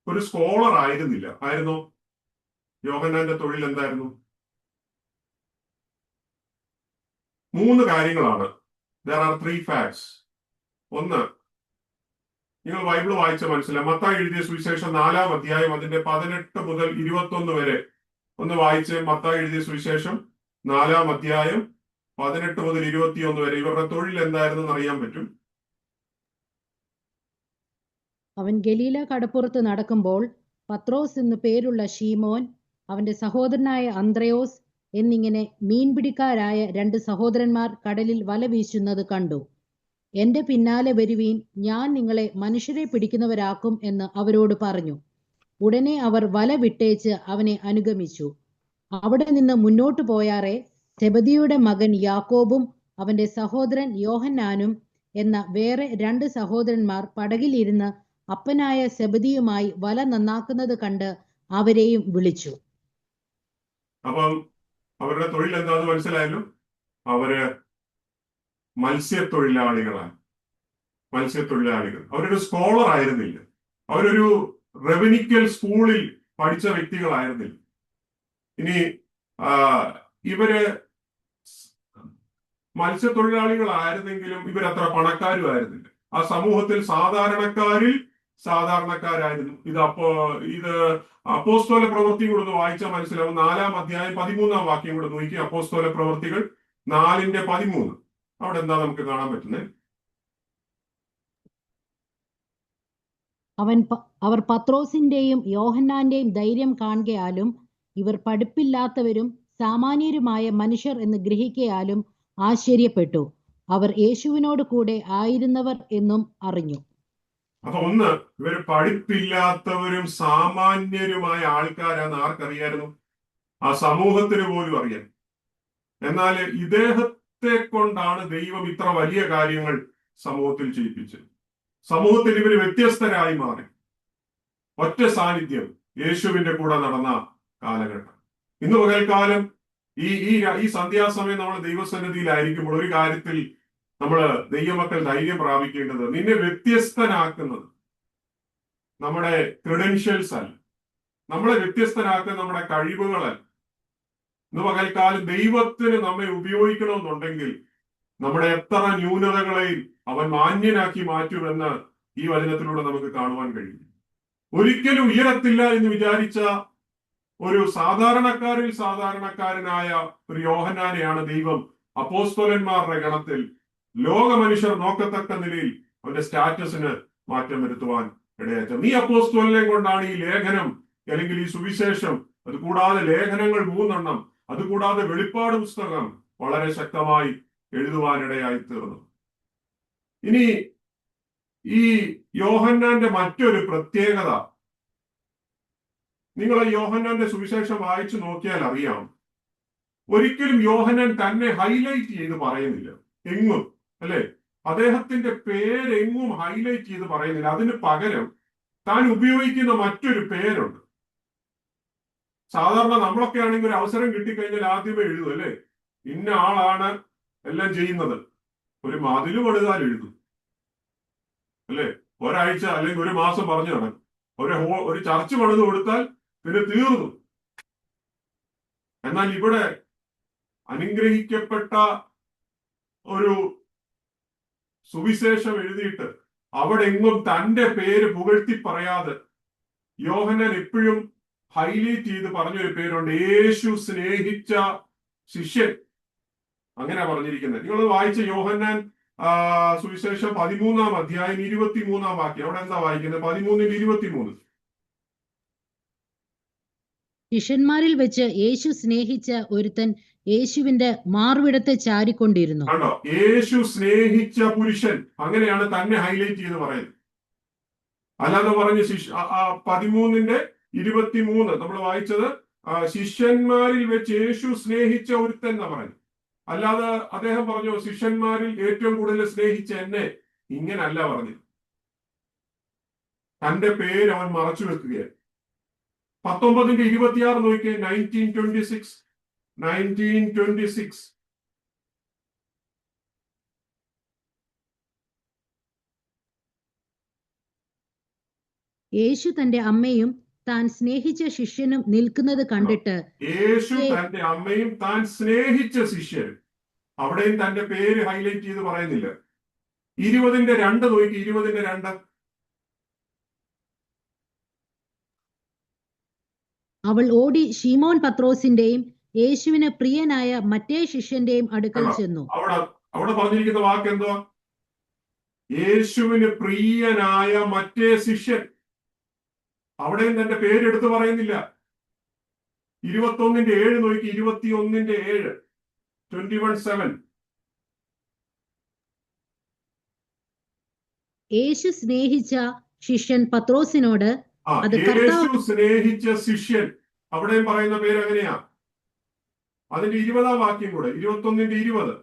ഒരു സ്കോളർ ആയിരുന്നില്ല. ആയിരുന്നോ? യോഹന്നാന്റെ തൊഴിൽ എന്തായിരുന്നു? 3 കാര്യങ്ങളാണ്. There are 3 facts. ഒന്ന്, നിങ്ങൾ ബൈബിൾ വായിച്ച മനസ്സിലാവും. മത്തായി എഴുതിയ സുവിശേഷം 4-ാം അധ്യായം അതിന്റെ 18 മുതൽ 21 വരെ ഒന്ന് വായിച്ച്. മത്തായി എഴുതിയ സുവിശേഷം 4-ാം അധ്യായം 18 മുതൽ 21 വരെ ഇവരുടെ തൊഴിൽ എന്തായിരുന്നെന്ന് അറിയാൻ പറ്റും. അവൻ ഗലീല കടപ്പുറത്ത് നടക്കുമ്പോൾ പത്രോസ് എന്നു പേരുള്ള ശീമോൻ, അവന്റെ സഹോദരനായ അന്ത്രയോസ് എന്നിങ്ങനെ മീൻപിടിക്കാരായ 2 സഹോദരന്മാർ കടലിൽ വല വീശുന്നത് കണ്ടു. എന്റെ പിന്നാലെ വരുവീൻ, ഞാൻ നിങ്ങളെ മനുഷ്യരെ പിടിക്കുന്നവരാക്കും എന്ന് അവരോട് പറഞ്ഞു. ഉടനെ അവർ വല വിട്ടേച്ച് അവനെ അനുഗമിച്ചു. അവിടെ നിന്ന് മുന്നോട്ട് പോയാറെ സെബദിയുടെ മകൻ യാക്കോബും അവന്റെ സഹോദരൻ യോഹന്നാനും എന്ന വേറെ 2 സഹോദരന്മാർ പടകിലിരുന്ന് അപ്പനായ സെബദിയുമായി വല നന്നാക്കുന്നത് കണ്ട് അവരെയും വിളിച്ചു. അപ്പം അവരുടെ തൊഴിൽ എന്താന്ന് മനസ്സിലായല്ലോ. അവര് മത്സ്യത്തൊഴിലാളികളാണ്. മത്സ്യത്തൊഴിലാളികൾ. അവരൊരു സ്കോളർ ആയിരുന്നില്ല. അവരൊരു റെവനിക്കൽ സ്കൂളിൽ പഠിച്ച വ്യക്തികളായിരുന്നില്ല. ഇനി ഇവര് മത്സ്യത്തൊഴിലാളികളായിരുന്നെങ്കിലും ഇവരത്ര പണക്കാരും ആയിരുന്നില്ല. ആ സമൂഹത്തിൽ സാധാരണക്കാരിൽ സാധാരണക്കാരായിരുന്നു. ഇത് അപ്പോസ്തല പ്രവൃത്തി കൂടെ ഒന്ന് വായിച്ചാൽ മനസ്സിലാവും. 4-ാം അധ്യായം 13-ാം വാക്യം കൂടെ നോക്കി. അപ്പോസ്തല പ്രവൃത്തികൾ 4:13. അവിടെ എന്താ നമുക്ക് കാണാൻ പറ്റുന്നത്? അവർ പത്രോസിന്റെയും യോഹന്നാന്റെയും ധൈര്യം കാണുകയാലും ഇവർ പഠിപ്പില്ലാത്തവരും സാമാന്യരുമായ മനുഷ്യർ എന്ന് ഗ്രഹിക്കയാലും ആശ്ചര്യപ്പെട്ടു. അവർ യേശുവിനോട് കൂടെ ആയിരുന്നവർ എന്നും അറിഞ്ഞു. അപ്പൊ ഇവർ പഠിപ്പില്ലാത്തവരും സാമാന്യരുമായ ആൾക്കാരാന്ന് ആർക്കറിയായിരുന്നു? ആ സമൂഹത്തിന് പോലും അറിയാം. എന്നാൽ ഇദ്ദേഹത്തെ കൊണ്ടാണ് ദൈവം ഇത്ര വലിയ കാര്യങ്ങൾ സമൂഹത്തിൽ ചെയ്യിപ്പിച്ചത്. സമൂഹത്തിൽ ഇവർ വ്യത്യസ്തരായി മാറി. ഒറ്റ സാന്നിധ്യം യേശുവിന്റെ കൂടെ നടന്ന കാലഘട്ടം. ഇന്ന് പകൽക്കാലം ഈ സന്ധ്യാസമയം നമ്മൾ ദൈവസന്നിധിയിലായിരിക്കുമ്പോൾ ഒരു കാര്യത്തിൽ നമ്മൾ ദൈവമക്കൾ ധൈര്യം പ്രാപിക്കേണ്ടത്, നിന്നെ വ്യത്യസ്തനാക്കുന്നത് നമ്മുടെ ക്രെഡൻഷ്യൽസ് അല്ല, നമ്മളെ വ്യത്യസ്തനാക്കുന്ന നമ്മുടെ കഴിവുകളല്ല. ഇന്ന് പകൽക്കാലം ദൈവത്തിന് നമ്മെ ഉപയോഗിക്കണമെന്നുണ്ടെങ്കിൽ നമ്മുടെ എത്ര ന്യൂനതകളെയും അവൻ മാന്യനാക്കി മാറ്റുമെന്ന് ഈ വചനത്തിലൂടെ നമുക്ക് കാണുവാൻ കഴിയും. ഒരിക്കലും ഉയരത്തില്ല എന്ന് വിചാരിച്ച ഒരു സാധാരണക്കാരിൽ സാധാരണക്കാരനായ ഒരു യോഹന്നാനെയാണ് ദൈവം അപ്പോസ്തലന്മാരുടെ ഗണത്തിൽ ലോക മനുഷ്യർ നോക്കത്തക്ക നിലയിൽ അവന്റെ സ്റ്റാറ്റസിന് മാറ്റം വരുത്തുവാൻ ഇടയാച്ചത്. ഈ അപ്പോസ്തലനെ കൊണ്ടാണ് ഈ ലേഖനം അല്ലെങ്കിൽ ഈ സുവിശേഷം, അതുകൂടാതെ ലേഖനങ്ങൾ 3 അതുകൂടാതെ വെളിപ്പാട് പുസ്തകം വളരെ ശക്തമായി എഴുതുവാനിടയായി തീർന്നു. ഇനി ഈ യോഹന്നാന്റെ മറ്റൊരു പ്രത്യേകത, നിങ്ങൾ യോഹന്നാന്റെ സുവിശേഷം വായിച്ചു നോക്കിയാൽ അറിയാം, ഒരിക്കലും യോഹന്നാൻ തന്നെ ഹൈലൈറ്റ് ചെയ്ത് പറയുന്നില്ല എങ്ങും, അല്ലെ? അദ്ദേഹത്തിന്റെ പേരെങ്ങും ഹൈലൈറ്റ് ചെയ്ത് പറയുന്നില്ല. അതിന് പകരം താൻ ഉപയോഗിക്കുന്ന മറ്റൊരു പേരുണ്ട്. സാധാരണ നമ്മളൊക്കെ ആണെങ്കിൽ ഒരു അവസരം കിട്ടിക്കഴിഞ്ഞാൽ ആദ്യമേ എഴുതും, അല്ലെ? ഇന്ന ആളാണ് എല്ലാം ചെയ്യുന്നത്. ഒരു മതില് പണിതാൽ എഴുതും, അല്ലെ? ഒരാഴ്ച അല്ലെങ്കിൽ ഒരു മാസം പറഞ്ഞു നടക്കും. ഒരു ചർച്ച് പണിത് കൊടുത്താൽ പിന്നെ തീർന്നു. എന്നാൽ ഇവിടെ അനുഗ്രഹിക്കപ്പെട്ട ഒരു സുവിശേഷം എഴുതിയിട്ട് അവിടെ എങ്ങും തന്റെ പേര് പുകഴ്ത്തി പറയാതെ യോഹന്നാൻ എപ്പോഴും ഹൈലൈറ്റ് ചെയ്ത് പറഞ്ഞൊരു പേരുണ്ട്, യേശു സ്നേഹിച്ച ശിഷ്യൻ. അങ്ങനെ പറഞ്ഞിരിക്കുന്നത്. നിങ്ങൾ വായിച്ച യോഹന്നാൻ സുവിശേഷം 13-ാം അധ്യായം 23-ാം വാക്യം. അവിടെ എന്താ വായിക്കുന്നത്? 13:23. ശിഷ്യന്മാരിൽ വെച്ച് യേശു സ്നേഹിച്ച ഒരുത്തൻ യേശുവിന്റെ മാർവിടത്തെ ചാരിക്കൊണ്ടിരുന്നു. കണ്ടോ? യേശു സ്നേഹിച്ച പുരുഷൻ, അങ്ങനെയാണ് തന്നെ ഹൈലൈറ്റ് ചെയ്ത് പറയുന്നത്. അല്ലാതെ പറഞ്ഞ് 13:23 നമ്മൾ വായിച്ചത് ശിഷ്യന്മാരിൽ വെച്ച് യേശു സ്നേഹിച്ച ഒരുത്തൻ എന്നാ പറഞ്ഞു. അല്ലാതെ അദ്ദേഹം പറഞ്ഞു ശിഷ്യന്മാരിൽ ഏറ്റവും കൂടുതൽ സ്നേഹിച്ച എന്നെ. ഇങ്ങനല്ല പറഞ്ഞു. തന്റെ പേര് അവൻ മറച്ചു വെക്കുകയാണ്. 19:26 നോക്കിയേ. 1926. യേശു തന്റെ അമ്മയും താൻ സ്നേഹിച്ച ശിഷ്യനും നിൽക്കുന്നത് കണ്ടിട്ട്, യേശു തന്റെ അമ്മയും താൻ സ്നേഹിച്ച ശിഷ്യനും, അവിടെയും തന്റെ പേര് ഹൈലൈറ്റ് ചെയ്ത് പറയുന്നില്ല. 20:2 നോക്കി. 20:2. അവൾ ഓടി ശീമോൻ പത്രോസിന്റെയും യേശുവിന് പ്രിയനായ മറ്റേ ശിഷ്യന്റെയും അടുക്കൽ ചെന്നു. അവിടെ പറഞ്ഞിരിക്കുന്ന വാക്ക് എന്തുവാ? യേശുവിന് പ്രിയനായ മറ്റേ ശിഷ്യൻ. അവിടെയും തന്റെ പേരെടുത്ത് പറയുന്നില്ല. 21:7 നോക്കി. 21:7. 21:7. യേശു സ്നേഹിച്ച ശിഷ്യൻ പത്രോസിനോട്, യേശു സ്നേഹിച്ച ശിഷ്യൻ, അവിടെയും പറയുന്ന പേര് എങ്ങനെയാ? അതിന്റെ 20-ാം വാക്യം കൂടെ. 21:20.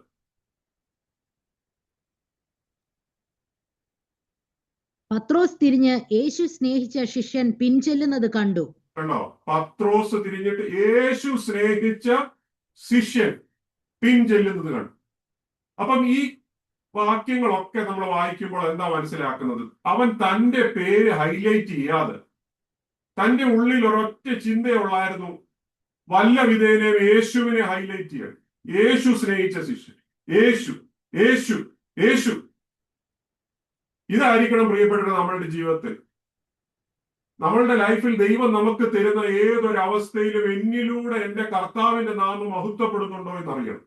പത്രോസ് തിരിഞ്ഞ് യേശു സ്നേഹിച്ച ശിഷ്യൻ പിൻചെല്ലുന്നത് കണ്ടു. കണ്ടോ? പത്രോസ് തിരിഞ്ഞിട്ട് യേശു സ്നേഹിച്ച ശിഷ്യൻ പിൻചെല്ലുന്നത് കണ്ടു. അപ്പം ഈ വാക്യങ്ങളൊക്കെ നമ്മൾ വായിക്കുമ്പോൾ എന്താ മനസ്സിലാക്കുന്നത്? അവൻ തന്റെ പേര് ഹൈലൈറ്റ് ചെയ്യാതെ തന്റെ ഉള്ളിൽ ഒരൊറ്റ ചിന്തയുള്ളായിരുന്നു, വല്ല വിധേനയും യേശുവിനെ ഹൈലൈറ്റ് ചെയ്യണം. യേശു സ്നേഹിച്ച ശിഷ്യൻ. യേശു, യേശു, യേശു. ഇതായിരിക്കണം പ്രിയപ്പെട്ടത് നമ്മളുടെ ജീവിതത്തിൽ. നമ്മളുടെ ലൈഫിൽ ദൈവം നമുക്ക് തരുന്ന ഏതൊരു അവസ്ഥയിലും എന്നിലൂടെ എന്റെ കർത്താവിന്റെ നാമം മഹത്വപ്പെടുന്നുണ്ടോ എന്നറിയണം.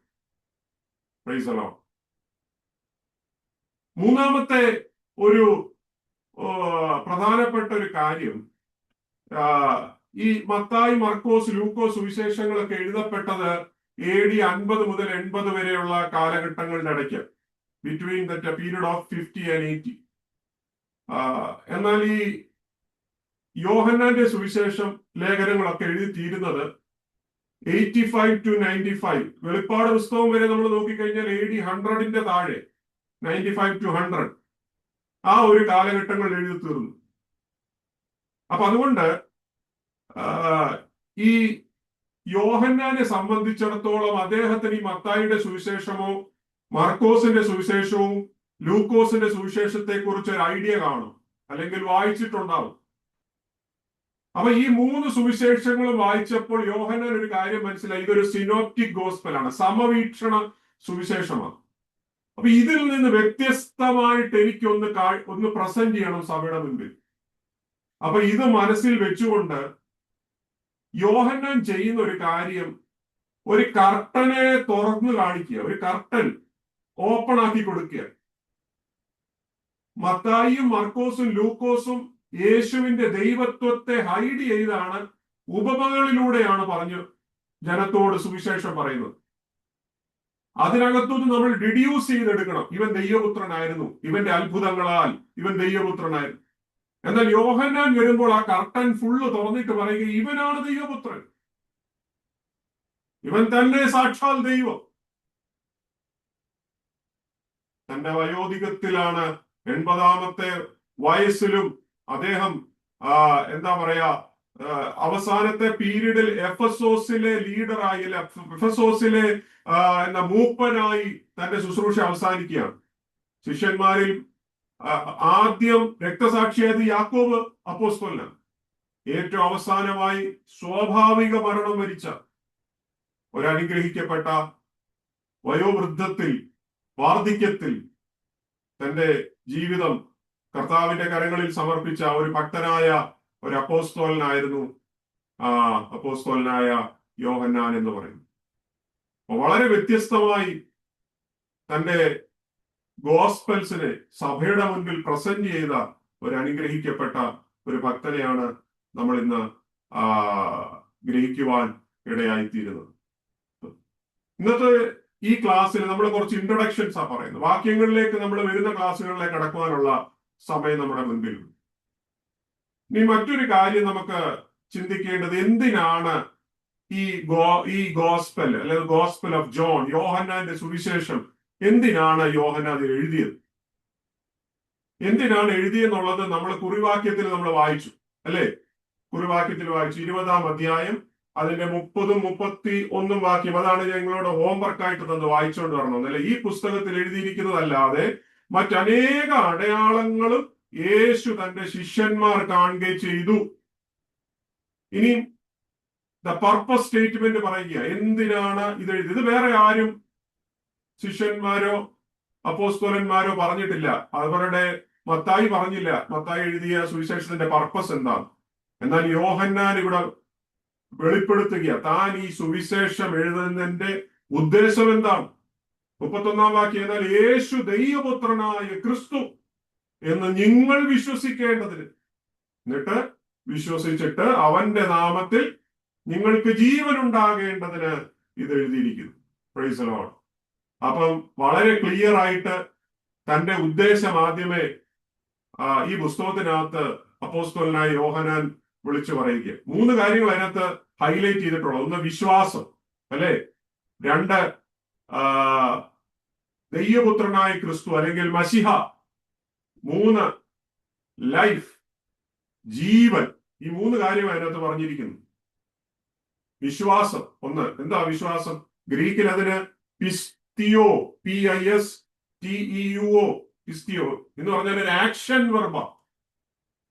Praise the lord. മൂന്നാമത്തെ ഒരു പ്രധാനപ്പെട്ട ഒരു കാര്യം, ഈ മത്തായി, മർക്കോസ്, ലൂക്കോസ് സുവിശേഷങ്ങളൊക്കെ എഴുതപ്പെട്ടത് AD 50 മുതൽ 80 വരെയുള്ള കാലഘട്ടങ്ങളുടെ ഇടയ്ക്ക്, between the period of 50 and 80. എന്നാൽ ഈ യോഹന്നാന്റെ സുവിശേഷം ലേഖനങ്ങളൊക്കെ എഴുതി തീരുന്നത് 85 to 95. വെളിപ്പാട് പുസ്തകം വരെ നമ്മൾ നോക്കിക്കഴിഞ്ഞാൽ AD 100ന്റെ താഴെ, 95 to 100, ആ ഒരു കാലഘട്ടങ്ങൾ എഴുതി തീർന്നു. അപ്പൊ അതുകൊണ്ട് ഈ യോഹന്നാനെ സംബന്ധിച്ചിടത്തോളം അദ്ദേഹത്തിന് ഈ മത്തായിയുടെ സുവിശേഷമോ മർക്കോസിന്റെ സുവിശേഷവും ലൂക്കോസിന്റെ സുവിശേഷത്തെ കുറിച്ച് ഒരു ഐഡിയ കാണും, അല്ലെങ്കിൽ വായിച്ചിട്ടുണ്ടാവും. അപ്പൊ ഈ 3 സുവിശേഷങ്ങളും വായിച്ചപ്പോൾ യോഹന്നാൻ ഒരു കാര്യം മനസ്സിലായി, ഇതൊരു സിനോപ്റ്റിക് ഗോസ്പലാണ്, സമവീക്ഷണ സുവിശേഷമാണ്. അപ്പൊ ഇതിൽ നിന്ന് വ്യത്യസ്തമായിട്ട് എനിക്കൊന്ന് പ്രസന്റ് ചെയ്യണം സഭയുടെ മുൻപിൽ. അപ്പൊ ഇത് മനസ്സിൽ വെച്ചുകൊണ്ട് യോഹന്നാൻ ചെയ്യുന്ന ഒരു കാര്യം, ഒരു കർട്ടനെ തുറന്നു കാണിക്കുക, ഒരു കർട്ടൻ ഓപ്പൺ ആക്കി കൊടുക്കുക. മത്തായിയും മർക്കോസും ലൂക്കോസും യേശുവിന്റെ ദൈവത്വത്തെ ഹൈഡ് ചെയ്താണ്, ഉപമകളിലൂടെയാണ് പറഞ്ഞു ജനത്തോട് സുവിശേഷം പറയുന്നത്. അതിനകത്തുനിന്ന് നമ്മൾ ഡിഡ്യൂസ് ചെയ്തെടുക്കണം, ഇവൻ ദൈവപുത്രനായിരുന്നു, ഇവന്റെ അത്ഭുതങ്ങളാൽ ഇവൻ ദൈവപുത്രനായിരുന്നു. എന്നാൽ യോഹന്നാൻ വരുമ്പോൾ ആ കർട്ടൻ ഫുള്ള് തുറന്നിട്ട് പറയുക, ഇവനാണ് ദൈവപുത്രൻ, ഇവൻ തന്നെ സാക്ഷാൽ ദൈവം. തന്റെ വയോധികത്തിലാണ്, 80ാമത്തെ വയസ്സിലും അദ്ദേഹം എന്താ പറയാ, അവസാനത്തെ പീരീഡിൽ എഫസോസിലെ ലീഡറായി, എഫസോസിലെ മൂപ്പനായി തന്റെ ശുശ്രൂഷ അവസാനിക്കുകയാണ്. ശിഷ്യന്മാരിൽ ആദ്യം രക്തസാക്ഷിയായത് യാക്കോബ് അപ്പോസ്തലനാണ്. ഏറ്റവും അവസാനമായി സ്വാഭാവിക മരണം വരിച്ച ഒരനുഗ്രഹിക്കപ്പെട്ട വയോവൃദ്ധത്തിൽ, വാർദ്ധക്യത്തിൽ തന്റെ ജീവിതം കർത്താവിന്റെ കരങ്ങളിൽ സമർപ്പിച്ച ഒരു ഭക്തനായ ഒരു അപ്പോസ്തലനായിരുന്നു അപ്പോസ്തലനായ യോഹന്നാൻ എന്ന് പറയുന്നു. വളരെ വ്യത്യസ്തമായി തന്റെ ഗോസ്പൽസിനെ സഭയുടെ മുൻപിൽ പ്രസന്റ് ചെയ്ത ഒരു അനുഗ്രഹിക്കപ്പെട്ട ഒരു ഭക്തനെയാണ് നമ്മൾ ഇന്ന് ഗ്രഹിക്കുവാൻ ഇടയായിത്തീരുന്നത്. ഇന്നത്തെ ഈ ക്ലാസ്സിൽ നമ്മൾ കുറച്ച് ഇൻട്രൊഡക്ഷൻസ് പറയുന്നത്. വാക്യങ്ങളിലേക്ക് നമ്മൾ വരുന്ന ക്ലാസ്സുകളിലേക്ക് കടക്കുവാനുള്ള സമയം നമ്മുടെ മുൻപിൽ. ഇനി മറ്റൊരു കാര്യം നമുക്ക് ചിന്തിക്കേണ്ടത്, എന്തിനാണ് ഈ ഗോസ്പൽ അല്ലെങ്കിൽ ഗോസ്പൽ ഓഫ് ജോൺ, യോഹന്നാന്റെ സുവിശേഷം, എന്തിനാണ് യോഹന്നാൻ അത് എഴുതിയത്? എന്തിനാണ് എഴുതിയെന്നുള്ളത് നമ്മൾ കുറിവാക്യത്തിൽ നമ്മൾ വായിച്ചു, അല്ലെ? കുറിവാക്യത്തിൽ വായിച്ചു 20ാം അധ്യായം അതിന്റെ 30ഉം 31ഉം വാക്യം. അതാണ് ഞങ്ങളോട് ഹോംവർക്ക് ആയിട്ട് തന്ന് വായിച്ചുകൊണ്ട് വരണം, അല്ലെ? ഈ പുസ്തകത്തിൽ എഴുതിയിരിക്കുന്നതല്ലാതെ മറ്റനേക അടയാളങ്ങളും യേശു തന്റെ ശിഷ്യന്മാർ കാണുകയും ചെയ്തു. ഇനി ദ പർപ്പസ് സ്റ്റേറ്റ്മെന്റ് പറയുക, എന്തിനാണ് ഇത് എഴുതിയത്? ഇത് വേറെ ആരും ശിഷ്യന്മാരോ അപ്പോസ്തലന്മാരോ പറഞ്ഞിട്ടില്ല. അവരുടെ മത്തായി പറഞ്ഞില്ല മത്തായി എഴുതിയ സുവിശേഷത്തിന്റെ പർപ്പസ് എന്താണ്. എന്നാൽ യോഹന്നാൻ ഇവിടെ വെളിപ്പെടുത്തുക, താൻ ഈ സുവിശേഷം എഴുതുന്നതിന്റെ ഉദ്ദേശം എന്താണ്. 31ാം വാക്യം, എന്നാൽ യേശു ദൈവപുത്രനായ ക്രിസ്തു എന്ന് നിങ്ങൾ വിശ്വസിക്കേണ്ടതിന്, എന്നിട്ട് വിശ്വസിച്ചിട്ട് അവന്റെ നാമത്തിൽ നിങ്ങൾക്ക് ജീവൻ ഉണ്ടാകേണ്ടതിന് ഇത് എഴുതിയിരിക്കുന്നു. Price the Lord. അപ്പം വളരെ ക്ലിയർ ആയിട്ട് തന്റെ ഉദ്ദേശം ആദ്യമേ ഈ പുസ്തകത്തിനകത്ത് അപ്പോസ്തലനായ യോഹന്നാൻ വിളിച്ചു പറയുക. 3 കാര്യങ്ങൾ അതിനകത്ത് ഹൈലൈറ്റ് ചെയ്തിട്ടുള്ളത്. 1, വിശ്വാസം, അല്ലെ? 2, ദൈവപുത്രനായ ക്രിസ്തു അല്ലെങ്കിൽ മശിഹ. 3, ലൈഫ്, ജീവൻ. ഈ 3 കാര്യം അതിനകത്ത് പറഞ്ഞിരിക്കുന്നു. വിശ്വാസം 1. എന്താ വിശ്വാസം? ഗ്രീക്കിൽ അതിന് പിസ്തിയോ, PISTEUO, പിസ്തിയോ എന്ന് പറഞ്ഞാൽ ഒരു ആക്ഷൻ വെർബ,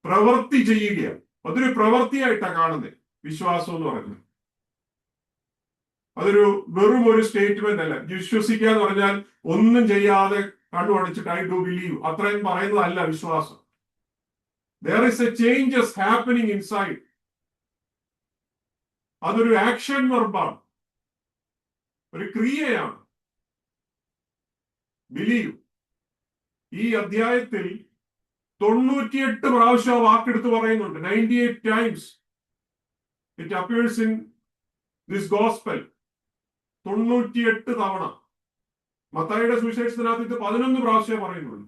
പ്രവൃത്തി ചെയ്യുക. അതൊരു പ്രവൃത്തിയായിട്ടാണ് കാണുന്നത് വിശ്വാസം എന്ന് പറയുന്നത്. അതൊരു വെറും ഒരു സ്റ്റേറ്റ്മെന്റ് അല്ല. വിശ്വസിക്കുക എന്ന് പറഞ്ഞാൽ ഒന്നും ചെയ്യാതെ കണ്ണുടച്ചിട്ട് ഐ ഡു ബിലീവ് അത്രയും പറയുന്നതല്ല വിശ്വാസം. There is a changes happening inside. അതൊരു ആക്ഷൻ വെർബാണ്, ഒരു ക്രിയയാണ്. ബിലീവ് ഈ അധ്യായത്തിൽ 98 പ്രാവശ്യം ആ വാക്കെടുത്ത് പറയുന്നുണ്ട്. 98 times it appears in this gospel. 98 തവണ. മത്തായിയുടെ സുവിശേഷത്തിനകത്ത് ഇത് 11 പ്രാവശ്യം പറയുന്നുള്ളൂ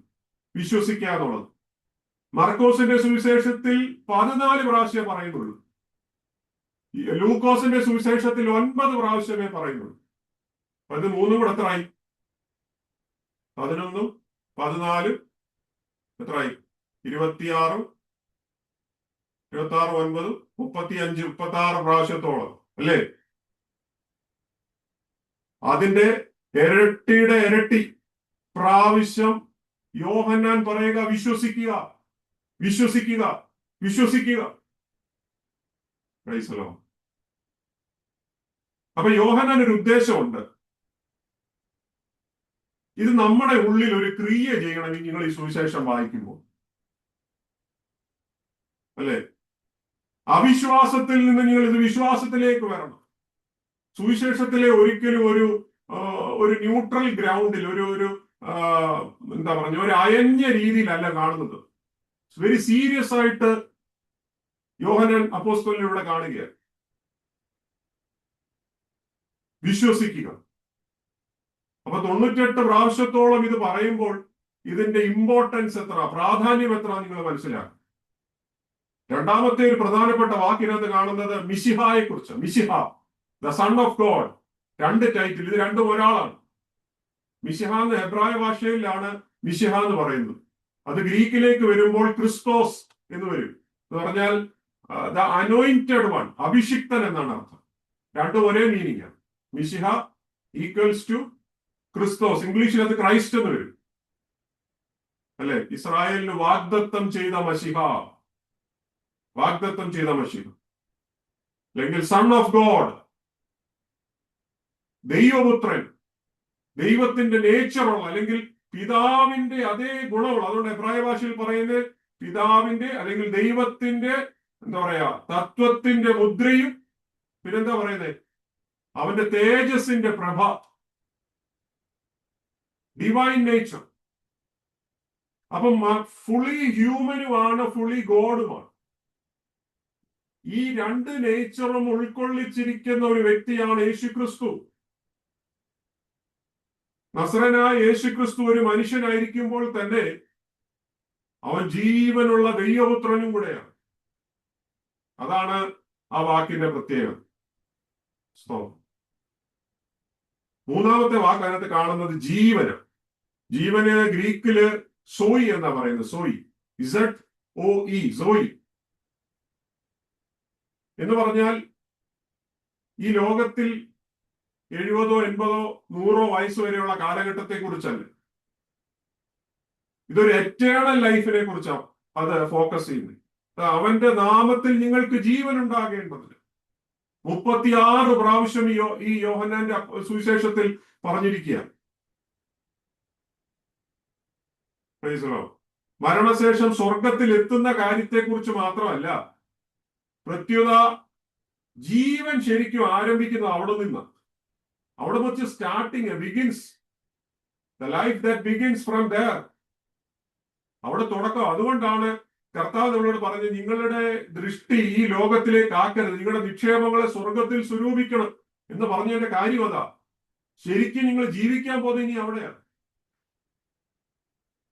വിശ്വസിക്കാന്നുള്ളത്. മർക്കോസിന്റെ സുവിശേഷത്തിൽ 14 പ്രാവശ്യം പറയുന്നുള്ളൂ. ലൂക്കോസിന്റെ സുവിശേഷത്തിൽ 9 പ്രാവശ്യമേ പറയുന്നുള്ളൂ. അത് മൂന്നും കൂടെ എത്രയായി? 11 14 എത്രയായി? 26 9 35 36 പ്രാവശ്യത്തോളം അല്ലേ? അതിന്റെ ഇരട്ടിയുടെ ഇരട്ടി പ്രാവശ്യം യോഹന്നാൻ പറയുക വിശ്വസിക്കുക, വിശ്വസിക്കുക, വിശ്വസിക്കുക. അപ്പൊ യോഹന്നാൻ ഒരു ഉദ്ദേശമുണ്ട്. ഇത് നമ്മുടെ ഉള്ളിൽ ഒരു ക്രിയ ചെയ്യണമെങ്കിൽ നിങ്ങൾ ഈ സുവിശേഷം വായിക്കുമ്പോൾ അല്ലെ, അവിശ്വാസത്തിൽ നിന്ന് നിങ്ങൾ ഇത് വിശ്വാസത്തിലേക്ക് വരണം. സുവിശേഷത്തിലെ ഒരിക്കലും ഒരു ന്യൂട്രൽ ഗ്രൗണ്ടിൽ ഒരു എന്താ പറഞ്ഞ ഒരു അയഞ്ഞ രീതിയിലല്ല കാണുന്നത്. വെരി സീരിയസ് ആയിട്ട് യോഹന്നാൻ അപ്പോസ്തലനിലൂടെ കാണുകയാണ്. വിശ്വസിക്കുക. അപ്പൊ 98 പ്രാവശ്യത്തോളം ഇത് പറയുമ്പോൾ ഇതിന്റെ ഇമ്പോർട്ടൻസ് എത്ര, പ്രാധാന്യം എത്ര നിങ്ങൾ മനസ്സിലാക്കും. രണ്ടാമത്തെ ഒരു പ്രധാനപ്പെട്ട വാക്കിനകത്ത് കാണുന്നത് മിശിഹായെ കുറിച്ച്. മിശിഹ, the son of god. 2 title, ഇത് രണ്ടും ഒരാളാണ്. മിശിഹ എന്ന് ഹെബ്രായ ഭാഷയിലാണ് മിശിഹ എന്ന് പറയുന്നത്. അത് ഗ്രീക്കിലേക്ക് വരുമ്പോൾ ക്രിസ്തോസ് എന്ന് വരും. എന്ന് പറഞ്ഞാൽ ദ അനോയിന്റഡ് വൺ, അഭിഷിക്തൻ എന്നാണ് അർത്ഥം. രണ്ടും ഒരേ മീനിങ് ആണ്. മിശിഹ ഈക്വൽസ് ടു ക്രിസ്തോസ്. ഇംഗ്ലീഷിൽ അത് ക്രൈസ്റ്റ് എന്ന് വരും അല്ലെ. ഇസ്രായേലിന് വാഗ്ദത്തം ചെയ്ത മശിഹ, വാഗ്ദത്തം ചെയ്ത മശിഹ, അല്ലെങ്കിൽ സൺ ഓഫ് ഗോഡ്, ദൈവപുത്രൻ, ദൈവത്തിന്റെ നേച്ചറുള്ള അല്ലെങ്കിൽ പിതാവിന്റെ അതേ ഗുണമുള്ള. അതുകൊണ്ട് എബ്രായ ഭാഷയിൽ പറയുന്നത് പിതാവിന്റെ അല്ലെങ്കിൽ ദൈവത്തിന്റെ എന്താ പറയാ തത്വത്തിന്റെ മുദ്രയും പിന്നെന്താ പറയുന്നത് അവന്റെ തേജസ്സിന്റെ പ്രഭ, ഡിവൈൻ നേച്ചർ. അപ്പം ഫുള്ളി ഹ്യൂമനുമാണ്, ഫുള്ളി ഗോഡുമാണ്. ഈ 2 നേച്ചറും ഉൾക്കൊള്ളിച്ചിരിക്കുന്ന ഒരു വ്യക്തിയാണ് യേശുക്രിസ്തു. നസറനായ യേശുക്രിസ്തു ഒരു മനുഷ്യനായിരിക്കുമ്പോൾ തന്നെ അവൻ ജീവനുള്ള ദൈവപുത്രനും കൂടെയാണ്. അതാണ് ആ വാക്കിന്റെ പ്രത്യേകത. മൂന്നാമത്തെ വാക്ക് അതിനകത്ത് കാണുന്നത് ജീവന്. ജീവന് ഗ്രീക്കില് സോയി എന്നാ പറയുന്നത്. സോയി, ZOE, സോയി എന്ന് പറഞ്ഞാൽ ഈ ലോകത്തിൽ 70, 80, 100 വയസ്സ് വരെയുള്ള കാലഘട്ടത്തെ കുറിച്ചല്ല. ഇതൊരു എറ്റേണൽ ലൈഫിനെ കുറിച്ചാണ് അത് ഫോക്കസ് ചെയ്യുന്നത്. അവന്റെ നാമത്തിൽ നിങ്ങൾക്ക് ജീവൻ ഉണ്ടാകേണ്ടതിന് 36 പ്രാവശ്യം ഈ യോഹന്നാന്റെ സുവിശേഷത്തിൽ പറഞ്ഞിരിക്കുകയാണ്. മരണശേഷം സ്വർഗത്തിൽ എത്തുന്ന കാര്യത്തെക്കുറിച്ച് മാത്രമല്ല, പ്രത്യുത ജീവൻ ശരിക്കും ആരംഭിക്കുന്നത് അവിടെ നിന്ന്. അവിടെ വെച്ച് starting begins the life that begins from there. അവിടെ തുടക്കം. അതുകൊണ്ടാണ് കർത്താവ് നമ്മളോട് പറഞ്ഞ് നിങ്ങളുടെ ദൃഷ്ടി ഈ ലോകത്തിലേക്ക് ആക്കരുത്, നിങ്ങളുടെ നിക്ഷേപങ്ങളെ സ്വർഗത്തിൽ സ്വരൂപിക്കണം എന്ന് പറഞ്ഞതിന്റെ കാര്യം അതാ. ശരിക്കും നിങ്ങൾ ജീവിക്കാൻ പോകുന്നത് ഇനി അവിടെയാണ്.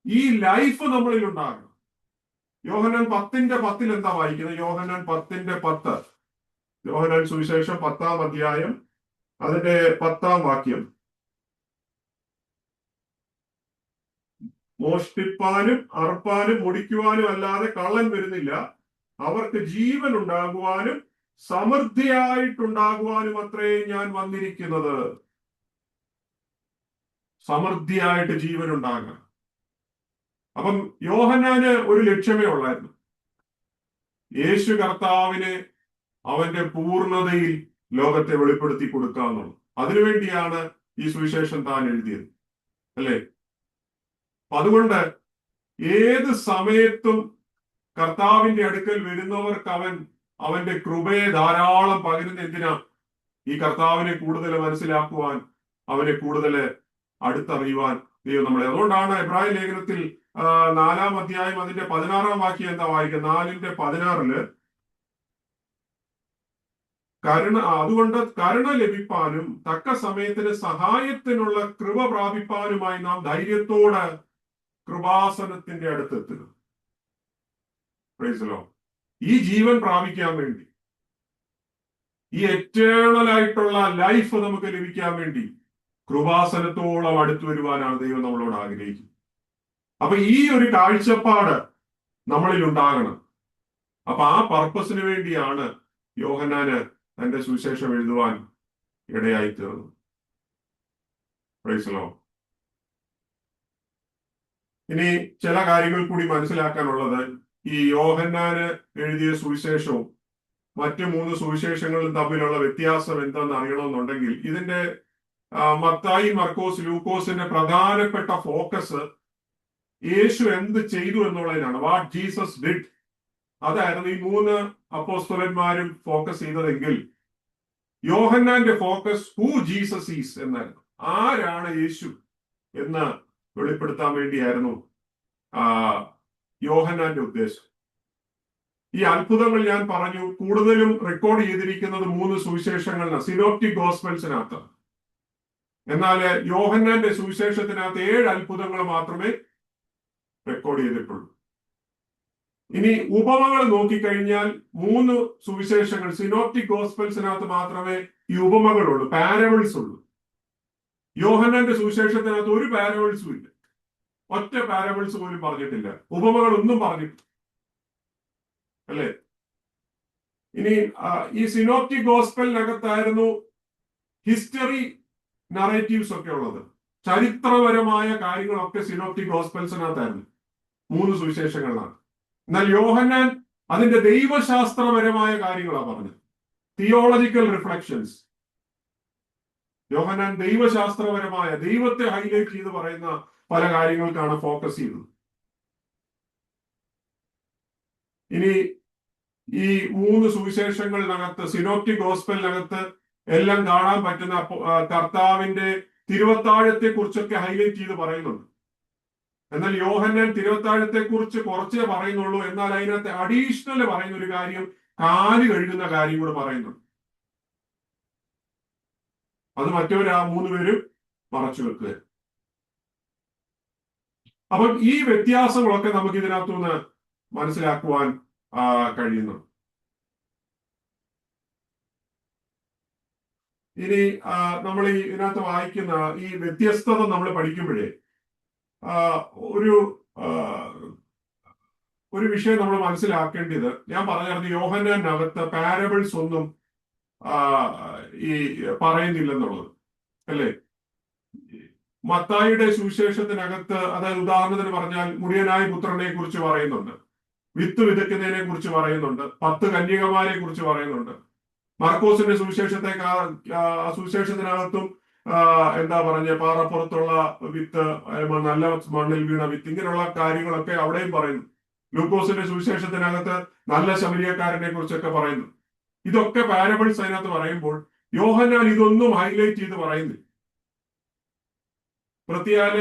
ഈ ലൈഫ് നമ്മളിൽ ഉണ്ടാകണം. യോഹന്നാൻ 10:10 എന്താ വായിക്കുന്നത്? യോഹന്നാൻ 10:10, യോഹന്നാൻ സുവിശേഷം 10-ാം അധ്യായം അതിന്റെ 10-ാം വാക്യം. മോഷ്ടിപ്പാനും അർപ്പാനും മുടിക്കുവാനും അല്ലാതെ കള്ളൻ വരുന്നില്ല, അവർക്ക് ജീവൻ ഉണ്ടാകുവാനും സമൃദ്ധിയായിട്ടുണ്ടാകുവാനും അത്രേ ഞാൻ വന്നിരിക്കുന്നത്. സമൃദ്ധിയായിട്ട് ജീവൻ ഉണ്ടാകാൻ. അപ്പം യോഹന്നാന് ഒരു ലക്ഷ്യമേ ഉള്ളായിരുന്നു, യേശു കർത്താവിനെ അവന്റെ പൂർണ്ണതയിൽ ലോകത്തെ വെളിപ്പെടുത്തി കൊടുക്കുക എന്നുള്ളത്. അതിനുവേണ്ടിയാണ് ഈ സുവിശേഷം താൻ എഴുതിയത്, അല്ലേ? അതുകൊണ്ട് ഏത് സമയത്തും കർത്താവിന്റെ അടുക്കൽ വരുന്നവർക്ക് അവന്റെ കൃപയെ ധാരാളം പകരുന്ന എന്തിനാ? ഈ കർത്താവിനെ കൂടുതൽ മനസ്സിലാക്കുവാൻ, അവനെ കൂടുതൽ അടുത്തറിയുവാൻ ദൈവം നമ്മളെ. അതുകൊണ്ടാണ് എബ്രായ ലേഖനത്തിൽ 4-ാം അധ്യായം അതിന്റെ 16-ാം വാക്യം എന്താ വായിക്കുക? 4:16 അതുകൊണ്ട് കരുണ ലഭിപ്പാനും തക്ക സമയത്തിന് സഹായത്തിനുള്ള കൃപ പ്രാപിപ്പാനുമായി നാം ധൈര്യത്തോടെ കൃപാസനത്തിന്റെ അടുത്തെത്തുക. Praise the lord. ഈ ജീവൻ പ്രാപിക്കാൻ വേണ്ടി, ഈ എറ്റേണൽ ആയിട്ടുള്ള ലൈഫ് നമുക്ക് ലഭിക്കാൻ വേണ്ടി കൃപാസനത്തോളം അടുത്തു വരുവാനാണ് ദൈവം നമ്മളോട് ആഗ്രഹിക്കുന്നത്. അപ്പൊ ഈ ഒരു കാഴ്ചപ്പാട് നമ്മളിൽ ഉണ്ടാകണം. അപ്പൊ ആ പർപ്പസിന് വേണ്ടിയാണ് യോഹന്നാന് തന്റെ സുവിശേഷം എഴുതുവാൻ ഇടയായി തീർന്നത്. Price the Lord. ഇനി ചില കാര്യങ്ങൾ കൂടി മനസ്സിലാക്കാനുള്ളത്, ഈ യോഹന്നാന് എഴുതിയ സുവിശേഷവും മറ്റു 3 സുവിശേഷങ്ങളും തമ്മിലുള്ള വ്യത്യാസം എന്തെന്ന് അറിയണമെന്നുണ്ടെങ്കിൽ, ഇതിന്റെ മത്തായി, മർക്കോസ്, ലൂക്കോസിന്റെ പ്രധാനപ്പെട്ട ഫോക്കസ് യേശു എന്ത് ചെയ്തു എന്നുള്ളതിനാണ്. What Jesus did. അതായിരുന്നു ഈ 3 അപ്പോസ്തലന്മാരും ഫോക്കസ് ചെയ്തതെങ്കിൽ, യോഹന്നാന്റെ ഫോക്കസ് ഹൂ ജീസസ് ഈസ് എന്നായിരുന്നു. ആരാണ് യേശു എന്ന് വെളിപ്പെടുത്താൻ വേണ്ടിയായിരുന്നു യോഹന്നാന്റെ ഉദ്ദേശം. ഈ അത്ഭുതങ്ങൾ ഞാൻ പറഞ്ഞു കൂടുതലും റെക്കോർഡ് ചെയ്തിരിക്കുന്നത് 3 സുവിശേഷങ്ങളിലാണ്, സിനോപ്റ്റിക് ഗോസ്പൽസിനകത്ത്. എന്നാൽ യോഹന്നാന്റെ സുവിശേഷത്തിനകത്ത് 7 അത്ഭുതങ്ങൾ മാത്രമേ റെക്കോർഡ് ചെയ്തിട്ടുള്ളൂ. ഇനി ഉപമകൾ നോക്കിക്കഴിഞ്ഞാൽ 3 സുവിശേഷങ്ങൾ, സിനോപ്റ്റിക് ഗോസ്പൽസിനകത്ത് മാത്രമേ ഈ ഉപമകളുള്ളൂ, പാരബിൾസ് ഉള്ളൂ. യോഹന്നാന്റെ സുവിശേഷത്തിനകത്ത് ഒരു പാരബിൾസും ഇല്ല, ഒറ്റ പാരബിൾസ് പോലും പറഞ്ഞിട്ടില്ല, ഉപമകളൊന്നും പറഞ്ഞിട്ടില്ല, അല്ലേ? ഇനി ഈ സിനോപ്റ്റിക് ഗോസ്പലിനകത്തായിരുന്നു ഹിസ്റ്ററി നറേറ്റീവ്സ് ഒക്കെ ഉള്ളത്. ചരിത്രപരമായ കാര്യങ്ങളൊക്കെ സിനോപ്റ്റിക് ഗോസ്പൽസിനകത്തായിരുന്നു, 3 സുവിശേഷങ്ങളിലാണ്. എന്നാൽ യോഹന്നാൻ അതിന്റെ ദൈവശാസ്ത്രപരമായ കാര്യങ്ങളാണ് പറഞ്ഞത്, തിയോളജിക്കൽ റിഫ്ലക്ഷൻസ്. യോഹന്നാൻ ദൈവശാസ്ത്രപരമായ, ദൈവത്തെ ഹൈലൈറ്റ് ചെയ്ത് പറയുന്ന പല കാര്യങ്ങൾക്കാണ് ഫോക്കസ് ചെയ്തത്. ഇനി ഈ 3 സുവിശേഷങ്ങളിനകത്ത്, സിനോപ്റ്റിക് ഗോസ്പലിനകത്ത് എല്ലാം കാണാൻ പറ്റുന്ന കർത്താവിന്റെ തിരുവത്താഴത്തെ കുറിച്ചൊക്കെ ഹൈലൈറ്റ് ചെയ്ത് പറയുന്നുണ്ട്. എന്നാൽ യോഹന്നാൻ തിരുവത്താഴത്തെ കുറിച്ച് കുറച്ചേ പറയുന്നുള്ളൂ. എന്നാൽ അതിനകത്ത് അഡീഷണൽ പറയുന്ന ഒരു കാര്യം, കാല് കഴുകുന്ന കാര്യം കൂടെ പറയുന്നുണ്ട്. അത് മറ്റവർ ആ 3 പേരും മറച്ചു വെക്കുക. അപ്പം ഈ വ്യത്യാസങ്ങളൊക്കെ നമുക്ക് ഇതിനകത്തുനിന്ന് മനസ്സിലാക്കുവാൻ കഴിയുന്നു. ഇനി നമ്മൾ ഈ ഇതിനകത്ത് വായിക്കുന്ന ഈ വ്യത്യസ്തത നമ്മൾ പഠിക്കുമ്പോഴേ ഒരു വിഷയം നമ്മൾ മനസ്സിലാക്കേണ്ടത്, ഞാൻ പറഞ്ഞത് യോഹന്നാനകത്ത് പാരബിൾസ് ഒന്നും ഈ പറയുന്നില്ലെന്നുള്ളത്, അല്ലേ? മത്തായിയുടെ സുവിശേഷത്തിനകത്ത്, അതായത് ഉദാഹരണത്തിന് പറഞ്ഞാൽ മുടിയനായ പുത്രനെ കുറിച്ച് പറയുന്നുണ്ട്, വിത്ത് വിതയ്ക്കുന്നതിനെ കുറിച്ച് പറയുന്നുണ്ട്, 10 കന്യകമാരെ കുറിച്ച് പറയുന്നുണ്ട്. മർക്കോസിന്റെ സുവിശേഷത്തിനകത്തും എന്താ പറഞ്ഞ പാറപ്പുറത്തുള്ള വിത്ത്, നല്ല മണ്ണിൽ വീണ വിത്ത്, ഇങ്ങനെയുള്ള കാര്യങ്ങളൊക്കെ അവിടെയും പറയുന്നു. ലൂക്കോസിന്റെ സുവിശേഷത്തിനകത്ത് നല്ല ശമരിയക്കാരനെ കുറിച്ചൊക്കെ പറയുന്നു. ഇതൊക്കെ പാരബിൾസ് അതിനകത്ത് പറയുമ്പോൾ യോഹന്നാൻ ഇതൊന്നും ഹൈലൈറ്റ് ചെയ്ത് പറയുന്നില്ല. പ്രത്യേക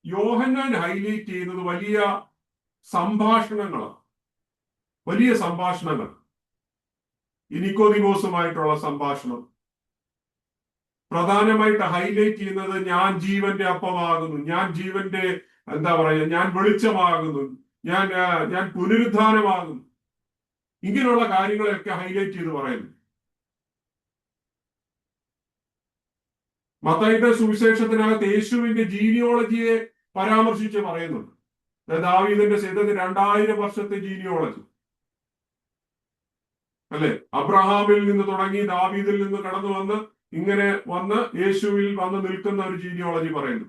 യോഹന്നാൻ ഹൈലൈറ്റ് ചെയ്യുന്നത് വലിയ സംഭാഷണങ്ങളാണ്, വലിയ സംഭാഷണങ്ങൾ. നിക്കോദിമോസുമായിട്ടുള്ള സംഭാഷണം പ്രധാനമായിട്ട് ഹൈലൈറ്റ് ചെയ്യുന്നത്, ഞാൻ ജീവന്റെ അപ്പമാകുന്നു, ഞാൻ ജീവന്റെ എന്താ പറയുക, ഞാൻ വെളിച്ചമാകുന്നു, ഞാൻ പുനരുദ്ധാനമാകുന്നു, ഇങ്ങനെയുള്ള കാര്യങ്ങളെയൊക്കെ ഹൈലൈറ്റ് ചെയ്ത് പറയുന്നു. മത്തായിയുടെ സുവിശേഷത്തിനകത്ത് യേശുവിന്റെ ജീനിയോളജിയെ പരാമർശിച്ച് പറയുന്നുണ്ട്. ദാവീദിന്റെ 2000 വർഷത്തെ ജീനിയോളജി, അല്ലെ? അബ്രഹാമിൽ നിന്ന് തുടങ്ങി ദാവീദിൽ നിന്ന് കടന്നു വന്ന് ഇങ്ങനെ വന്ന് യേശുവിൽ വന്ന് നിൽക്കുന്ന ഒരു ജീനിയോളജി പറയുന്നു.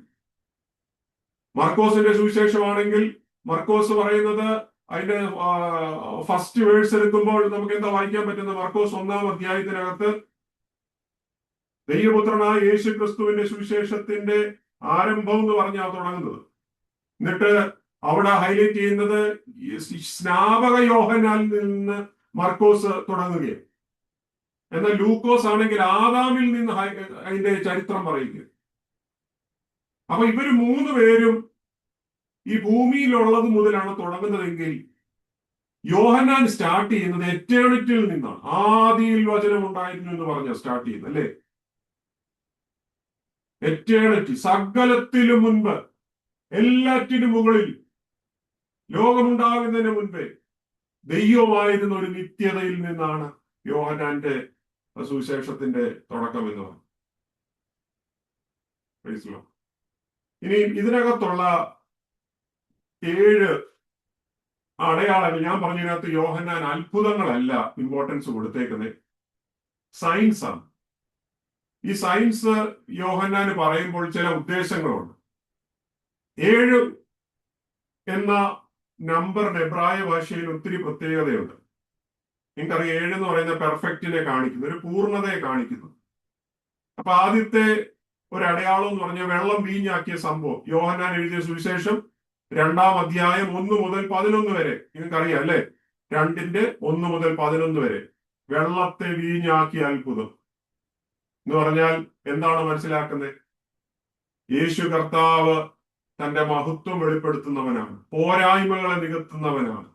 മർക്കോസിന്റെ സുവിശേഷമാണെങ്കിൽ മർക്കോസ് പറയുന്നത്, അതിന്റെ ഫസ്റ്റ് വേഴ്സ് എടുക്കുമ്പോൾ നമുക്ക് എന്താ വായിക്കാൻ പറ്റുന്നത്? മർക്കോസ് 1-ാം അധ്യായത്തിനകത്ത് ദൈവപുത്രനായ യേശു ക്രിസ്തുവിന്റെ സുവിശേഷത്തിന്റെ ആരംഭം എന്ന് പറഞ്ഞാൽ തുടങ്ങുന്നത്. എന്നിട്ട് അവിടെ ഹൈലൈറ്റ് ചെയ്യുന്നത് സ്നാപക യോഹന്നാനിൽ നിന്ന് മർക്കോസ് തുടങ്ങുകയും, എന്നാൽ ലൂക്കോസ് ആണെങ്കിൽ ആദാമിൽ നിന്ന് അതിന്റെ ചരിത്രം പറയുക. അപ്പൊ ഇവര് മൂന്ന് പേരും ഈ ഭൂമിയിലുള്ളത് മുതലാണ് തുടങ്ങുന്നതെങ്കിൽ യോഹന്നാൻ സ്റ്റാർട്ട് ചെയ്യുന്നത് എറ്റേണിറ്റിയിൽ നിന്നാണ്. ആദിയിൽ വചനം ഉണ്ടായിരുന്നു എന്ന് പറഞ്ഞ സ്റ്റാർട്ട് ചെയ്യുന്നത്, അല്ലെ? എറ്റേണിറ്റി, സകലത്തിനു മുൻപ്, എല്ലാറ്റിനും മുകളിൽ, ലോകമുണ്ടാകുന്നതിന് മുൻപേ ദൈവമായിരുന്ന ഒരു നിത്യതയിൽ നിന്നാണ് യോഹന്നാന്റെ സുവിശേഷത്തിന്റെ തുടക്കം എന്ന് പറഞ്ഞു. ഇനി ഇതിനകത്തുള്ള 7 അടയാളങ്ങൾ ഞാൻ പറഞ്ഞതിനകത്ത് യോഹന്നാൻ അത്ഭുതങ്ങളല്ല ഇമ്പോർട്ടൻസ് കൊടുത്തേക്കുന്നത്, സയൻസ് ആണ്. ഈ സയൻസ് യോഹന്നാന് പറയുമ്പോൾ ചില ഉദ്ദേശങ്ങളുണ്ട്. 7 എന്ന നമ്പറിന് എബ്രായ ഭാഷയിൽ ഒത്തിരി പ്രത്യേകതയുണ്ട്. നിങ്ങൾക്കറിയാം, 7 എന്ന് പറയുന്ന പെർഫെക്റ്റിനെ കാണിക്കുന്നു, ഒരു പൂർണ്ണതയെ കാണിക്കുന്നു. അപ്പൊ ആദ്യത്തെ ഒരു അടയാളം എന്ന് പറഞ്ഞാൽ വെള്ളം വീഞ്ഞാക്കിയ സംഭവം. യോഹന്നാൻ എഴുതിയ സുവിശേഷം 2-ാം അധ്യായം 1 മുതൽ 11 വരെ നിങ്ങൾക്കറിയാം, അല്ലെ? 2-ന്റെ 1 മുതൽ 11 വരെ വെള്ളത്തെ വീഞ്ഞാക്കിയ അത്ഭുതം എന്ന് പറഞ്ഞാൽ എന്താണ് മനസ്സിലാക്കുന്നത്? യേശു കർത്താവ് തന്റെ മഹത്വം വെളിപ്പെടുത്തുന്നവനാണ്, പോരായ്മകളെ നികത്തുന്നവനാണ്.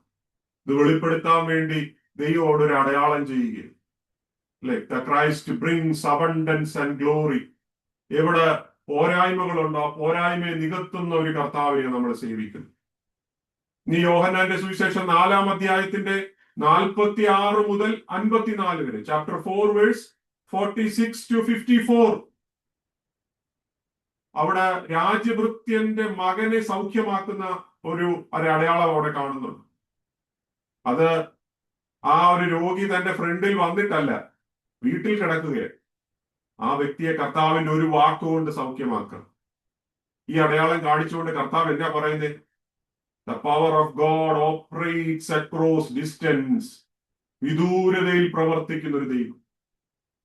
ഇത് വെളിപ്പെടുത്താൻ വേണ്ടി ദൈവത്തോട് ഒരു അടയാളം ചെയ്യുകയും, അല്ലെ? The Christ brings abundance and glory. എവിടെ പോരായ്മകളുണ്ടോ പോരായ്മയെ നികത്തുന്ന ഒരു കർത്താവിനെ നമ്മൾ സേവിക്കുന്നു. ഇനി യോഹന്നാന്റെ സുവിശേഷം 4-ാം അധ്യായത്തിന്റെ 46 മുതൽ 54 വരെ, ചാപ്റ്റർ 4 വേഴ്സ് 46 to 54, അവിടെ രാജഭൃത്യന്റെ മകനെ സൗഖ്യമാക്കുന്ന ഒരു അടയാളം അവിടെ കാണുന്നുണ്ട്. അത് ആ ഒരു രോഗി തന്റെ ഫ്രണ്ടിൽ വന്നിട്ടല്ല, വീട്ടിൽ കിടക്കുകയാണ്. ആ വ്യക്തിയെ കർത്താവിന്റെ ഒരു വാക്കുകൊണ്ട് സൗഖ്യമാക്കുക. ഈ അടയാളം കാണിച്ചുകൊണ്ട് കർത്താവ് എന്നാ പറയുന്നത്? The power of god operates across distance. വിദൂരതയിൽ പ്രവർത്തിക്കുന്ന ഒരു ദൈവം.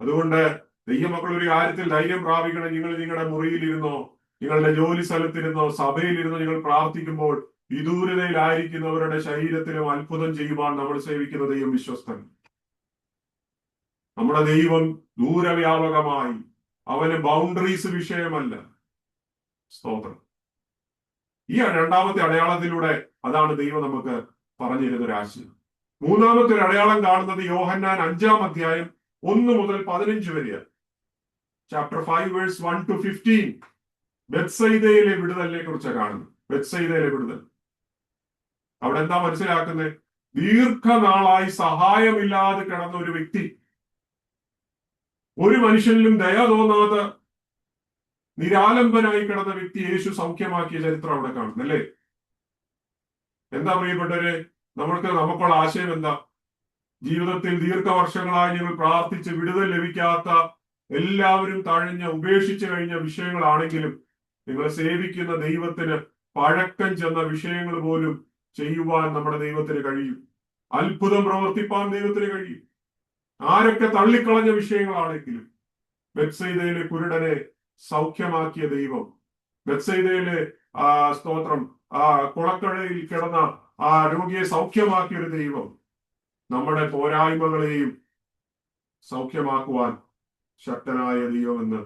അതുകൊണ്ട് ദൈവമക്കൾ ഒരു കാര്യത്തിൽ ധൈര്യം പ്രാപിക്കണം. നിങ്ങൾ നിങ്ങളുടെ മുറിയിലിരുന്നോ, നിങ്ങളുടെ ജോലി സ്ഥലത്തിരുന്നോ, സഭയിലിരുന്നോ നിങ്ങൾ പ്രാർത്ഥിക്കുമ്പോൾ വിദൂരതയിലായിരിക്കുന്നവരുടെ ശരീരത്തിലും അത്ഭുതം ചെയ്യുവാൻ നമ്മൾ സേവിക്കുന്ന ദൈവം വിശ്വസ്തൻ. നമ്മുടെ ദൈവം ദൂരവ്യാപകമായി, അവന് ബൗണ്ടറീസ് വിഷയമല്ല. സ്തോത്രം. ഈ 2-ാമത്തെ അടയാളത്തിലൂടെ അതാണ് ദൈവം നമുക്ക് പറഞ്ഞിരുന്ന ഒരു ആശയം. 3-ാമത്തെ ഒരു അടയാളം കാണുന്നത് യോഹന്നാൻ 5-ാം അധ്യായം 1 മുതൽ 15 വരെയാണ്. Chapter 5 verse 1 to 15. ബെത്സയിദയിലെ വിടുതലിനെ കുറിച്ചാണ് കാണുന്നത്. ബെത്സയിദയിലെ വിടുതൽ. അവിടെ എന്താ മനസ്സിലാക്കുന്നത്? ദീർഘനാളായി സഹായമില്ലാതെ കിടന്ന ഒരു വ്യക്തി, ഒരു മനുഷ്യനിലും ദയ തോന്നാതെ നിരാലംബനായി കിടന്ന വ്യക്തി യേശു സൗഖ്യമാക്കിയ ചരിത്രം അവിടെ കാണുന്നു, അല്ലേ? എന്താ പ്രിയപ്പെട്ടവരെ, നമുക്കുള്ള ആശയം എന്താ? ജീവിതത്തിൽ ദീർഘവർഷങ്ങളായി നിങ്ങൾ പ്രാർത്ഥിച്ച് വിടുതൽ ലഭിക്കാത്ത, എല്ലാവരും ഉപേക്ഷിച്ചു കഴിഞ്ഞ വിഷയങ്ങളാണെങ്കിലും നിങ്ങൾ സേവിക്കുന്ന ദൈവത്തിന് പഴക്കം ചെന്ന വിഷയങ്ങൾ പോലും ചെയ്യുവാൻ നമ്മുടെ ദൈവത്തിന് കഴിയും. അത്ഭുതം പ്രവർത്തിപ്പാൻ ദൈവത്തിന് കഴിയും. ആരൊക്കെ തള്ളിക്കളഞ്ഞ വിഷയങ്ങളാണെങ്കിലും ബെത്സയിദയിലെ കുരുടനെ സൗഖ്യമാക്കിയ ദൈവം, ബെത്സയിദയിലെ സ്തോത്രം കുളക്കടയിൽ കിടന്ന ആ രോഗിയെ സൗഖ്യമാക്കിയ ഒരു ദൈവം നമ്മുടെ പോരായ്മകളെയും സൗഖ്യമാക്കുവാൻ ശക്തനായ ദൈവമെന്ന്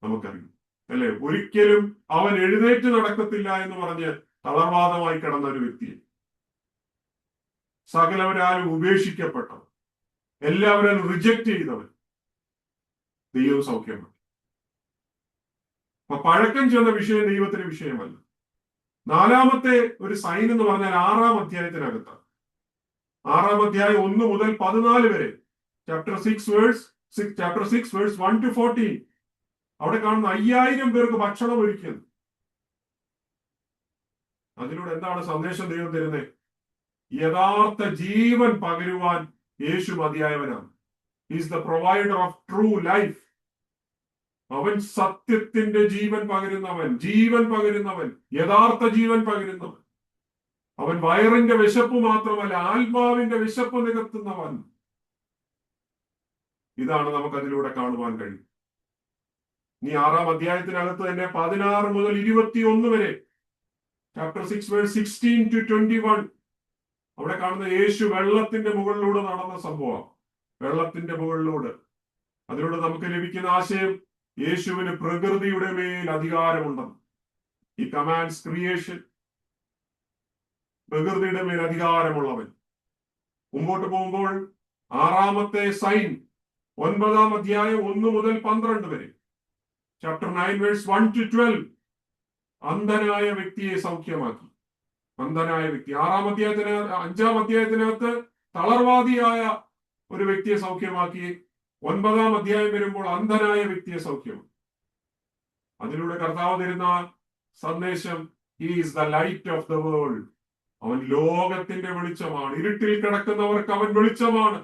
നമുക്കറിയാം, അല്ലെ? ഒരിക്കലും അവൻ എഴുന്നേറ്റ് നടക്കത്തില്ല എന്ന് പറഞ്ഞ് തളർവാദമായി കിടന്ന ഒരു വ്യക്തി, സകലവരാലും ഉപേക്ഷിക്കപ്പെട്ടവൻ, എല്ലാവരും റിജക്ട് ചെയ്തവൻ ദൈവം സൗഖ്യമാണ്. അപ്പൊ പഴക്കം ചെന്ന വിഷയം ദൈവത്തിന് വിഷയമല്ല. 4-ാമത്തെ ഒരു സൈൻ എന്ന് പറഞ്ഞാൽ 6-ാം അധ്യായത്തിനകത്ത്, 6-ാം അധ്യായം 1 മുതൽ 14 വരെ, ചാപ്റ്റർ 6 വേഴ്സ് 1 to 14. അവിടെ കാണുന്ന 5000 പേർക്ക് ഭക്ഷണം ഒരുക്കുന്നു. അതിലൂടെ എന്താണ് സന്ദേശം ദൈവം തരുന്നത്? യഥാർത്ഥ ജീവൻ പകരുവാൻ യേശു മതിയായവനാണ്. Is the provider of true life. അവൻ സത്യത്തിന്റെ ജീവൻ പകരുന്നവൻ, യഥാർത്ഥ ജീവൻ പകരുന്നവൻ. അവൻ വയറിന്റെ വിശപ്പ് മാത്രമല്ല, ആത്മാവിന്റെ വിശപ്പ് നികത്തുന്നവൻ. ഇതാണ് നമുക്ക് അതിലൂടെ കാണുവാൻ കഴിയും. നീ 6-ാം അധ്യായത്തിനകത്ത് തന്നെ 16 മുതൽ 21 വരെ, ചാപ്റ്റർ 6 വേഴ്സ് 16 to 21, അവിടെ കാണുന്ന യേശു വെള്ളത്തിന്റെ മുകളിലൂടെ നടന്ന സംഭവം. വെള്ളത്തിന്റെ മുകളിലൂടെ, അതിലൂടെ നമുക്ക് ലഭിക്കുന്ന ആശയം യേശുവിന് പ്രകൃതിയുടെ മേൽ അധികാരമുണ്ടെന്ന്. ഈ കമാൻഡ്സ് ക്രിയേഷൻ, പ്രകൃതിയുടെ മേൽ അധികാരമുള്ളവൻ. മുമ്പോട്ട് പോകുമ്പോൾ 6-ാമത്തെ സൈൻ 9-ാം അധ്യായം 1 മുതൽ 12 വരെ, ചാപ്റ്റർ 9 വേഴ്സ് 1 to 12, അന്ധനായ വ്യക്തിയെ സൗഖ്യമാക്കി. അന്ധനായ വ്യക്തി. 5-ാം അധ്യായത്തിനകത്ത് തളർവാദിയായ ഒരു വ്യക്തിയെ സൗഖ്യമാക്കി. 9-ാം അധ്യായം വരുമ്പോൾ അന്ധനായ വ്യക്തിയെ സൗഖ്യമാക്കി. അതിലൂടെ കർത്താവ് തരുന്ന സന്ദേശം, he is the light of the world. അവൻ ലോകത്തിന്റെ വെളിച്ചമാണ്. ഇരുട്ടിൽ കിടക്കുന്നവർക്ക് അവൻ വെളിച്ചമാണ്.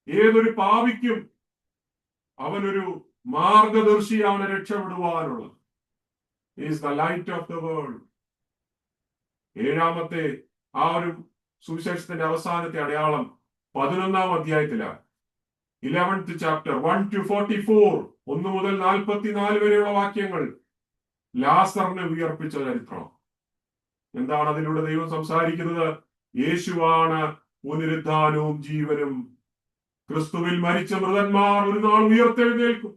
ഏതൊരു പാപിക്കും അവനൊരു മാർഗദർശിയാണ് രക്ഷപ്പെടുവാനുള്ളത്. He is the light of the world. 7-ാമത്തെ ആ ഒരു സുവിശേഷത്തിന്റെ അവസാനത്തെ അടയാളം 11-ാം അധ്യായത്തിലാണ്. 11th chapter 1 to 44, 1 മുതൽ 44 വരെയുള്ള വാക്യങ്ങൾ ലാസറിനെ ഉയർപ്പിച്ച ചരിത്രം. എന്താണ് അതിലൂടെ ദൈവം സംസാരിക്കുന്നത്? യേശുവാണ് പുനരുദ്ധാനവും ജീവനും. ക്രിസ്തുവിൽ മരിച്ച മൃതന്മാർ ഒരു നാൾ ഉയർത്തെഴുന്നേൽക്കും.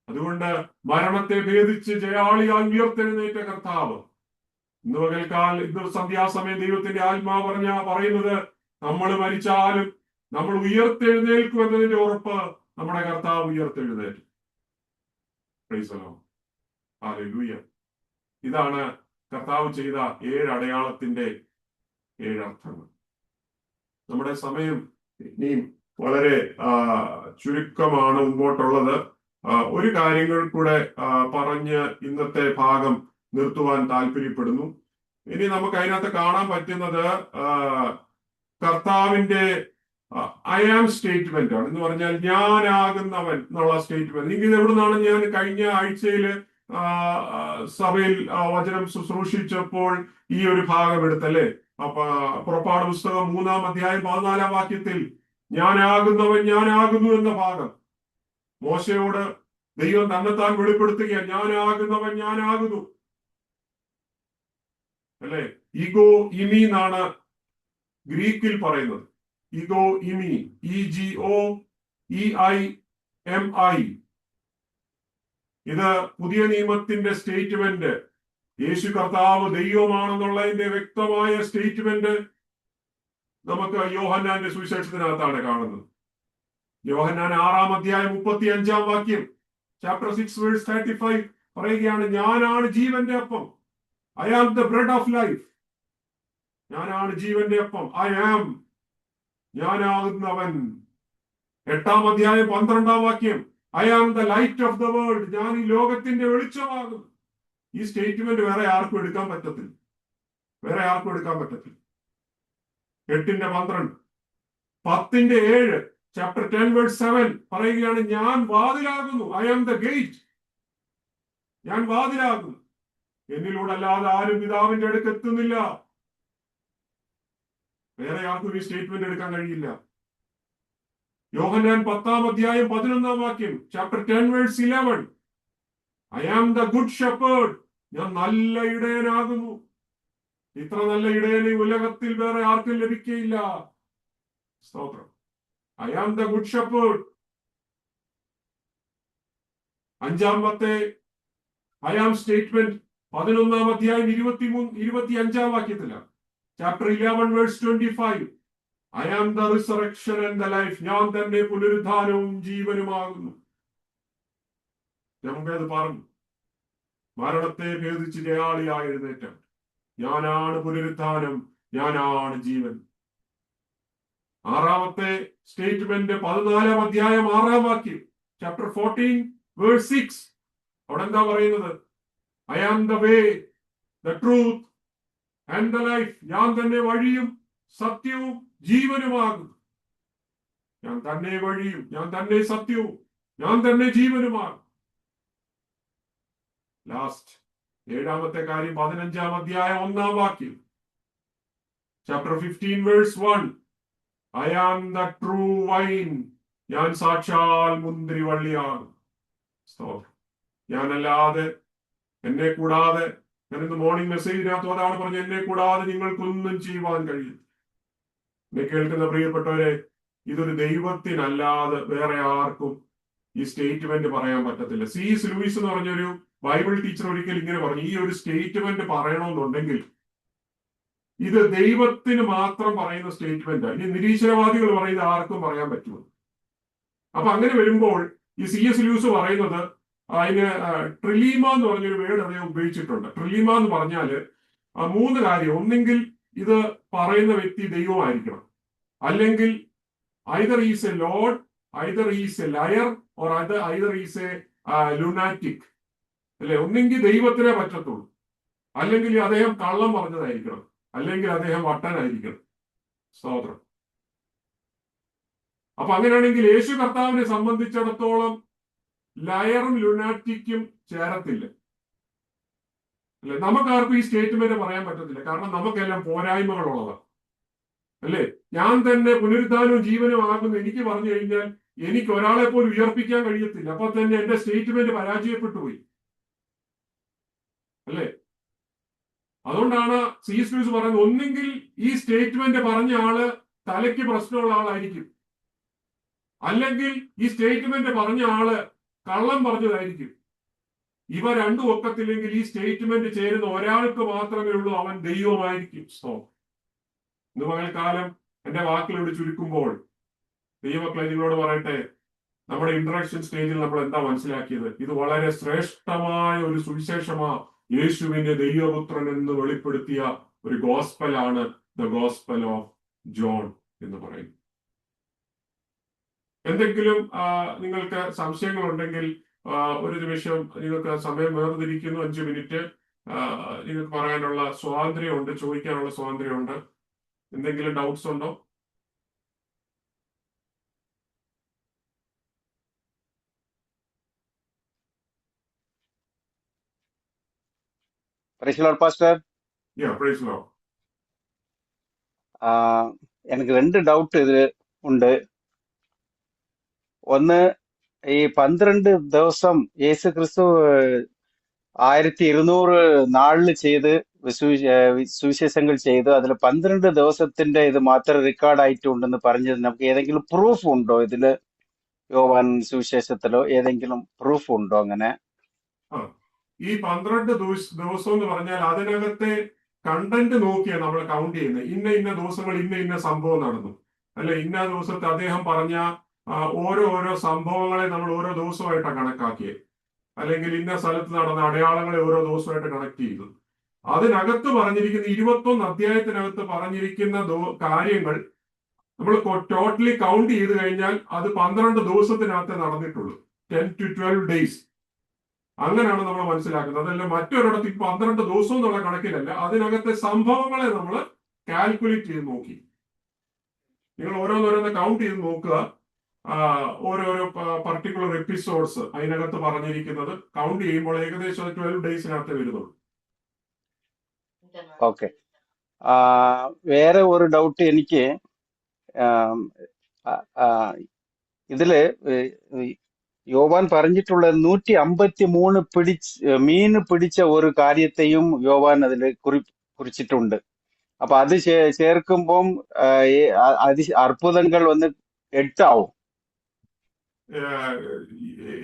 അതുകൊണ്ട് മരണത്തെ ഭേദിച്ച് ജയാളിയാൽ ഉയർത്തെഴുന്നേറ്റ കർത്താവ് ഇന്ന് സന്ധ്യാസമയം ദൈവത്തിന്റെ ആത്മാവ് പറയുന്നത്, നമ്മൾ മരിച്ചാലും നമ്മൾ ഉയർത്തെഴുന്നേൽക്കും എന്നതിന്റെ ഉറപ്പ് നമ്മുടെ കർത്താവ് ഉയർത്തെഴുന്നേറ്റു. ഹല്ലേലൂയ. ഇതാണ് കർത്താവ് ചെയ്ത 7 അടയാളത്തിന്റെ 7 അർത്ഥങ്ങൾ. നമ്മുടെ സമയം ഇനിയും വളരെ ചുരുക്കമാണ് മുമ്പോട്ടുള്ളത്. ഒരു കാര്യങ്ങൾ കൂടെ പറഞ്ഞ് ഇന്നത്തെ ഭാഗം നിർത്തുവാൻ താല്പര്യപ്പെടുന്നു. ഇനി നമുക്ക് അതിനകത്ത് കാണാൻ പറ്റുന്നത് കർത്താവിന്റെ ഐ ആം സ്റ്റേറ്റ്മെന്റ് ആണ്. എന്ന് പറഞ്ഞാൽ ഞാനാകുന്നവൻ എന്നുള്ള സ്റ്റേറ്റ്മെന്റ്. എനിക്ക് ഇത് എവിടുന്നാണ്? ഞാൻ കഴിഞ്ഞ ആഴ്ചയിൽ സഭയിൽ വചനം ശുശ്രൂഷിച്ചപ്പോൾ ഈ ഒരു ഭാഗം എടുത്തല്ലേ. പുറപ്പാട് പുസ്തകം 3-ാം അധ്യായം 14-ാം വാക്യത്തിൽ ഞാനാകുന്നവൻ ഞാനാകുന്നു എന്ന ഭാഗം മോശയോട് ദൈവം തന്നെത്താൻ വെളിപ്പെടുത്തുക. ഞാനാകുന്നവൻ ഞാനാകുന്നു അല്ലെ. ഈഗോ ഇമി എന്നാണ് ഗ്രീക്കിൽ പറയുന്നത്. ഈഗോ ഇമി, EGOEIMI. ഇത് പുതിയ നിയമത്തിന്റെ സ്റ്റേറ്റ്മെന്റ്. യേശു കർത്താവ് ദൈവമാണെന്നുള്ളതിന്റെ വ്യക്തമായ സ്റ്റേറ്റ്മെന്റ് നമുക്ക് യോഹന്നാന്റെ സുവിശേഷത്തിനകത്താണ് കാണുന്നത്. യോഹന്നാൻ 6-ാം അധ്യായം 35-ാം വാക്യം, ചാപ്റ്റർ 6 വേഴ്സ് 35 പറയുകയാണ്, ഞാനാണ് ജീവന്റെ അപ്പം. I am the bread of life. ഞാനാണ് ജീവന്റെ അപ്പം. ഐ ആം, ഞാനാകുന്നവൻ. 8-ാം അധ്യായം 12-ാം വാക്യം, I am the light of the world. ഞാൻ ഈ ലോകത്തിന്റെ വെളിച്ചമാകുന്നു. ഈ സ്റ്റേറ്റ്മെന്റ് വേറെ ആർക്കും എടുക്കാൻ പറ്റത്തില്ല. 8-12, 10-7, ചാപ്റ്റർ 10 വേഴ്സ് 7 പറയുകയാണ്, ഞാൻ വാതിലാകുന്നു. I am the gate. ഞാൻ വാതിലാകുന്നു. എന്നിലൂടെ അല്ലാതെ ആരും പിതാവിന്റെ അടുക്ക് എത്തുന്നില്ല. വേറെ ആർക്കും ഈ സ്റ്റേറ്റ്മെന്റ് എടുക്കാൻ കഴിയില്ല. യോഹന്നാൻ 10-ാം അധ്യായം 11-ാം വാക്യം, chapter 10 verse 11, I am the good shepherd. ഞാൻ നല്ല ഇടയനാകുന്നു. ഇത്ര നല്ല ഇടയനെ ഉലകത്തിൽ വേറെ ആർക്കും ലഭിക്കുകയില്ല. സ്തോത്രം. I am the good shepherd. 5-ാമത്തെ ഐ ആം സ്റ്റേറ്റ്മെന്റ് 11-ാം അധ്യായം 25-ാം വാക്യത്തിലാണ്. Chapter 11 verse 25, I am the resurrection and the life. ഞാൻ തന്നെ പുനരുദ്ധാനവും ജീവനുമാകുന്നു. നമുക്കത് പറഞ്ഞു. മരണത്തെ ഭേദിച്ച് ജയാളിയായി എഴുന്നേറ്റ ഞാനാണ് പുനരുദ്ധാനം, ഞാനാണ് ജീവൻ. 6-ാമത്തെ സ്റ്റേറ്റ്മെന്റ് 14-ാം അധ്യായം 6-ാം വാക്യം, ചാപ്റ്റർ 14 വേഴ്സ് 6, അവിടെ എന്താ പറയുന്നത്? I am the way, the truth and the life. ഞാൻ തന്നെ വഴിയും സത്യവും ജീവനുമാകുന്നു. ഞാൻ തന്നെ വഴിയും, ഞാൻ തന്നെ സത്യവും, ഞാൻ തന്നെ ജീവനുമാകും. ലാസ്റ്റ് 7-ാമത്തെ കാര്യം 15-ാം അധ്യായം 1-ാം വാക്യം, chapter 15 verse 1, I am the true vine. ഞാൻ സാക്ഷാൽ മുന്തിരി വള്ളിയാകും. സ്തോത്രം. ഞാനല്ലാതെ, എന്നെ കൂടാതെ, ഞാൻ ഇന്ന് മോർണിംഗ് മെസ്സേജിനകത്ത് അതാണ് പറഞ്ഞത്, എന്നെ കൂടാതെ നിങ്ങൾക്കൊന്നും ചെയ്യുവാൻ കഴിയും. എന്നെ കേൾക്കുന്ന പ്രിയപ്പെട്ടവരെ, ഇതൊരു ദൈവത്തിനല്ലാതെ വേറെ ആർക്കും ഈ സ്റ്റേറ്റ്മെന്റ് പറയാൻ പറ്റത്തില്ല. C.S. ലൂയിസ് എന്ന് പറഞ്ഞൊരു ബൈബിൾ ടീച്ചർ ഒരിക്കൽ ഇങ്ങനെ പറഞ്ഞു, ഈ ഒരു സ്റ്റേറ്റ്മെന്റ് പറയണമെന്നുണ്ടെങ്കിൽ ഇത് ദൈവത്തിന് മാത്രം പറയുന്ന സ്റ്റേറ്റ്മെന്റ്, ഇനി നിരീശ്വരവാദികൾ പറയുന്നത് ആർക്കും പറയാൻ പറ്റുമോ? അപ്പൊ അങ്ങനെ വരുമ്പോൾ ഈ C.S. ലൂയിസ് പറയുന്നത് അതിന് ട്രിലീമ എന്ന് പറഞ്ഞൊരു വേർഡ് അദ്ദേഹം ഉപയോഗിച്ചിട്ടുണ്ട്. ട്രിലീമ എന്ന് പറഞ്ഞാല് മൂന്ന് കാര്യം. ഒന്നെങ്കിൽ ഇത് പറയുന്ന വ്യക്തി ദൈവമായിരിക്കണം, അല്ലെങ്കിൽ either is A load, either is A layer, or either is A lunatic. അല്ലെ, ഒന്നെങ്കിൽ ദൈവത്തിനെ പറ്റത്തുള്ളൂ, അല്ലെങ്കിൽ അദ്ദേഹം കള്ളം പറഞ്ഞതായിരിക്കണം, അല്ലെങ്കിൽ അദ്ദേഹം വട്ടനായിരിക്കണം. സ്തോത്രം. അപ്പൊ അങ്ങനെയാണെങ്കിൽ യേശു കർത്താവിനെ സംബന്ധിച്ചിടത്തോളം ലയറും ലുനാറ്റിക്കും ചേരത്തില്ല. അല്ലെ, നമുക്കാർക്കും ഈ സ്റ്റേറ്റ്മെന്റ് പറയാൻ പറ്റത്തില്ല. കാരണം നമുക്കെല്ലാം പോരായ്മകളുള്ളതാണ്. അല്ലേ, ഞാൻ തന്നെ പുനരുദ്ധാനവും ജീവനും ആകുന്നു എനിക്ക് പറഞ്ഞു കഴിഞ്ഞാൽ എനിക്ക് ഒരാളെ പോലും ഉയർപ്പിക്കാൻ കഴിയത്തില്ല. അപ്പൊ തന്നെ എന്റെ സ്റ്റേറ്റ്മെന്റ് പരാജയപ്പെട്ടു പോയി. അല്ലേ, അതുകൊണ്ടാണ് C.S. ലൂയിസ് പറയുന്നത്, ഒന്നെങ്കിൽ ഈ സ്റ്റേറ്റ്മെന്റ് പറഞ്ഞ ആള് തലയ്ക്ക് പ്രശ്നമുള്ള ആളായിരിക്കും, അല്ലെങ്കിൽ ഈ സ്റ്റേറ്റ്മെന്റ് പറഞ്ഞ ആള് കള്ളം പറഞ്ഞതായിരിക്കും. ഇവ രണ്ടും ഒക്കത്തില്ലെങ്കിൽ ഈ സ്റ്റേറ്റ്മെന്റ് ചേരുന്ന ഒരാൾക്ക് മാത്രമേ ഉള്ളൂ, അവൻ ദൈവമായിരിക്കും. ഇന്ന് പകൽക്കാലം എന്റെ വാക്കുകളോട് ചുരുക്കുമ്പോൾ ദൈവമക്കളെ നിങ്ങളോട് പറയട്ടെ, നമ്മുടെ ഇൻട്രഡക്ഷൻ സ്റ്റേജിൽ നമ്മൾ എന്താ മനസ്സിലാക്കിയത്? ഇത് വളരെ ശ്രേഷ്ഠമായ ഒരു സുവിശേഷമാ. യേശുവിന്റെ ദൈവപുത്രൻ എന്ന് വെളിപ്പെടുത്തിയ ഒരു ഗോസ്പലാണ് ദ ഗോസ്പൽ ഓഫ് ജോൺ എന്ന് പറയുന്നത്. എന്തെങ്കിലും നിങ്ങൾക്ക് സംശയങ്ങളുണ്ടെങ്കിൽ ഒരു നിമിഷം നിങ്ങൾക്ക് സമയം വേർതിരിക്കുന്നു, 5 മിനിറ്റ് നിങ്ങൾക്ക് പറയാനുള്ള സ്വാതന്ത്ര്യമുണ്ട്, ചോദിക്കാനുള്ള സ്വാതന്ത്ര്യമുണ്ട്. എന്തെങ്കിലും ഡൗട്ട്സ് ഉണ്ടോ? Pastor, price the Lord. എനിക്ക് 2 ഡൗട്ട് ഇതിൽ ഉണ്ട്. ഒന്ന്, ഈ 12 ദിവസം യേശു ക്രിസ്തു 1200 നാളില് ചെയ്ത് സുവിശേഷങ്ങൾ ചെയ്തു. അതിൽ 12 ദിവസത്തിന്റെ ഇത് മാത്രം റെക്കോർഡായിട്ടുണ്ടെന്ന് പറഞ്ഞത് നമുക്ക് ഏതെങ്കിലും പ്രൂഫ് ഉണ്ടോ? ഇതില് യോവാൻ സുവിശേഷത്തിലോ ഏതെങ്കിലും പ്രൂഫ് ഉണ്ടോ അങ്ങനെ? ഈ 12 ദിവസം എന്ന് പറഞ്ഞാൽ അതിനകത്തെ കണ്ടന്റ് നോക്കിയാണ് നമ്മൾ കൗണ്ട് ചെയ്യുന്നത്. ഇന്ന ദിവസങ്ങൾ ഇന്ന സംഭവം നടന്നു, അല്ലെ, ഇന്ന ദിവസത്തെ അദ്ദേഹം പറഞ്ഞ ഓരോ സംഭവങ്ങളെ നമ്മൾ ഓരോ ദിവസമായിട്ടാണ് കണക്കാക്കിയത്, അല്ലെങ്കിൽ ഇന്ന സ്ഥലത്ത് നടന്ന അടയാളങ്ങളെ ഓരോ ദിവസമായിട്ട് കണക്ട് ചെയ്തു. അതിനകത്ത് പറഞ്ഞിരിക്കുന്ന 21 അധ്യായത്തിനകത്ത് പറഞ്ഞിരിക്കുന്ന കാര്യങ്ങൾ നമ്മൾ ടോട്ടലി കൗണ്ട് ചെയ്ത് കഴിഞ്ഞാൽ അത് 12 ദിവസത്തിനകത്ത് നടന്നിട്ടുള്ളൂ. 10 to 12 days. അങ്ങനെയാണ് നമ്മൾ മനസ്സിലാക്കുന്നത്. അതല്ല മറ്റൊരിടത്ത് 12 ദിവസം എന്നുള്ള കണക്കിലല്ല, അതിനകത്തെ സംഭവങ്ങളെ നമ്മൾ കാൽക്കുലേറ്റ് ചെയ്ത് നോക്കി. നിങ്ങൾ ഓരോന്നോരോന്ന് കൗണ്ട് ചെയ്ത് നോക്കുക. ഓരോരോ പർട്ടിക്കുലർ എപ്പിസോഡ്സ് അതിനകത്ത് പറഞ്ഞിരിക്കുന്നത് കൗണ്ട് ചെയ്യുമ്പോൾ ഏകദേശം 12 ഡേയ്സിനകത്ത് വരുന്നുള്ളൂ. ഓക്കെ. വേറെ ഒരു ഡൗട്ട് എനിക്ക്, ഇതില് യോവാൻ പറഞ്ഞിട്ടുള്ളത് 153 മീൻ പിടിച്ച ഒരു കാര്യത്തെയും യോവാൻ അതിൽ കുറിച്ചിട്ടുണ്ട്. അപ്പൊ അത് ചേർക്കുമ്പം അത്ഭുതങ്ങൾ വന്ന് 8 ആവും.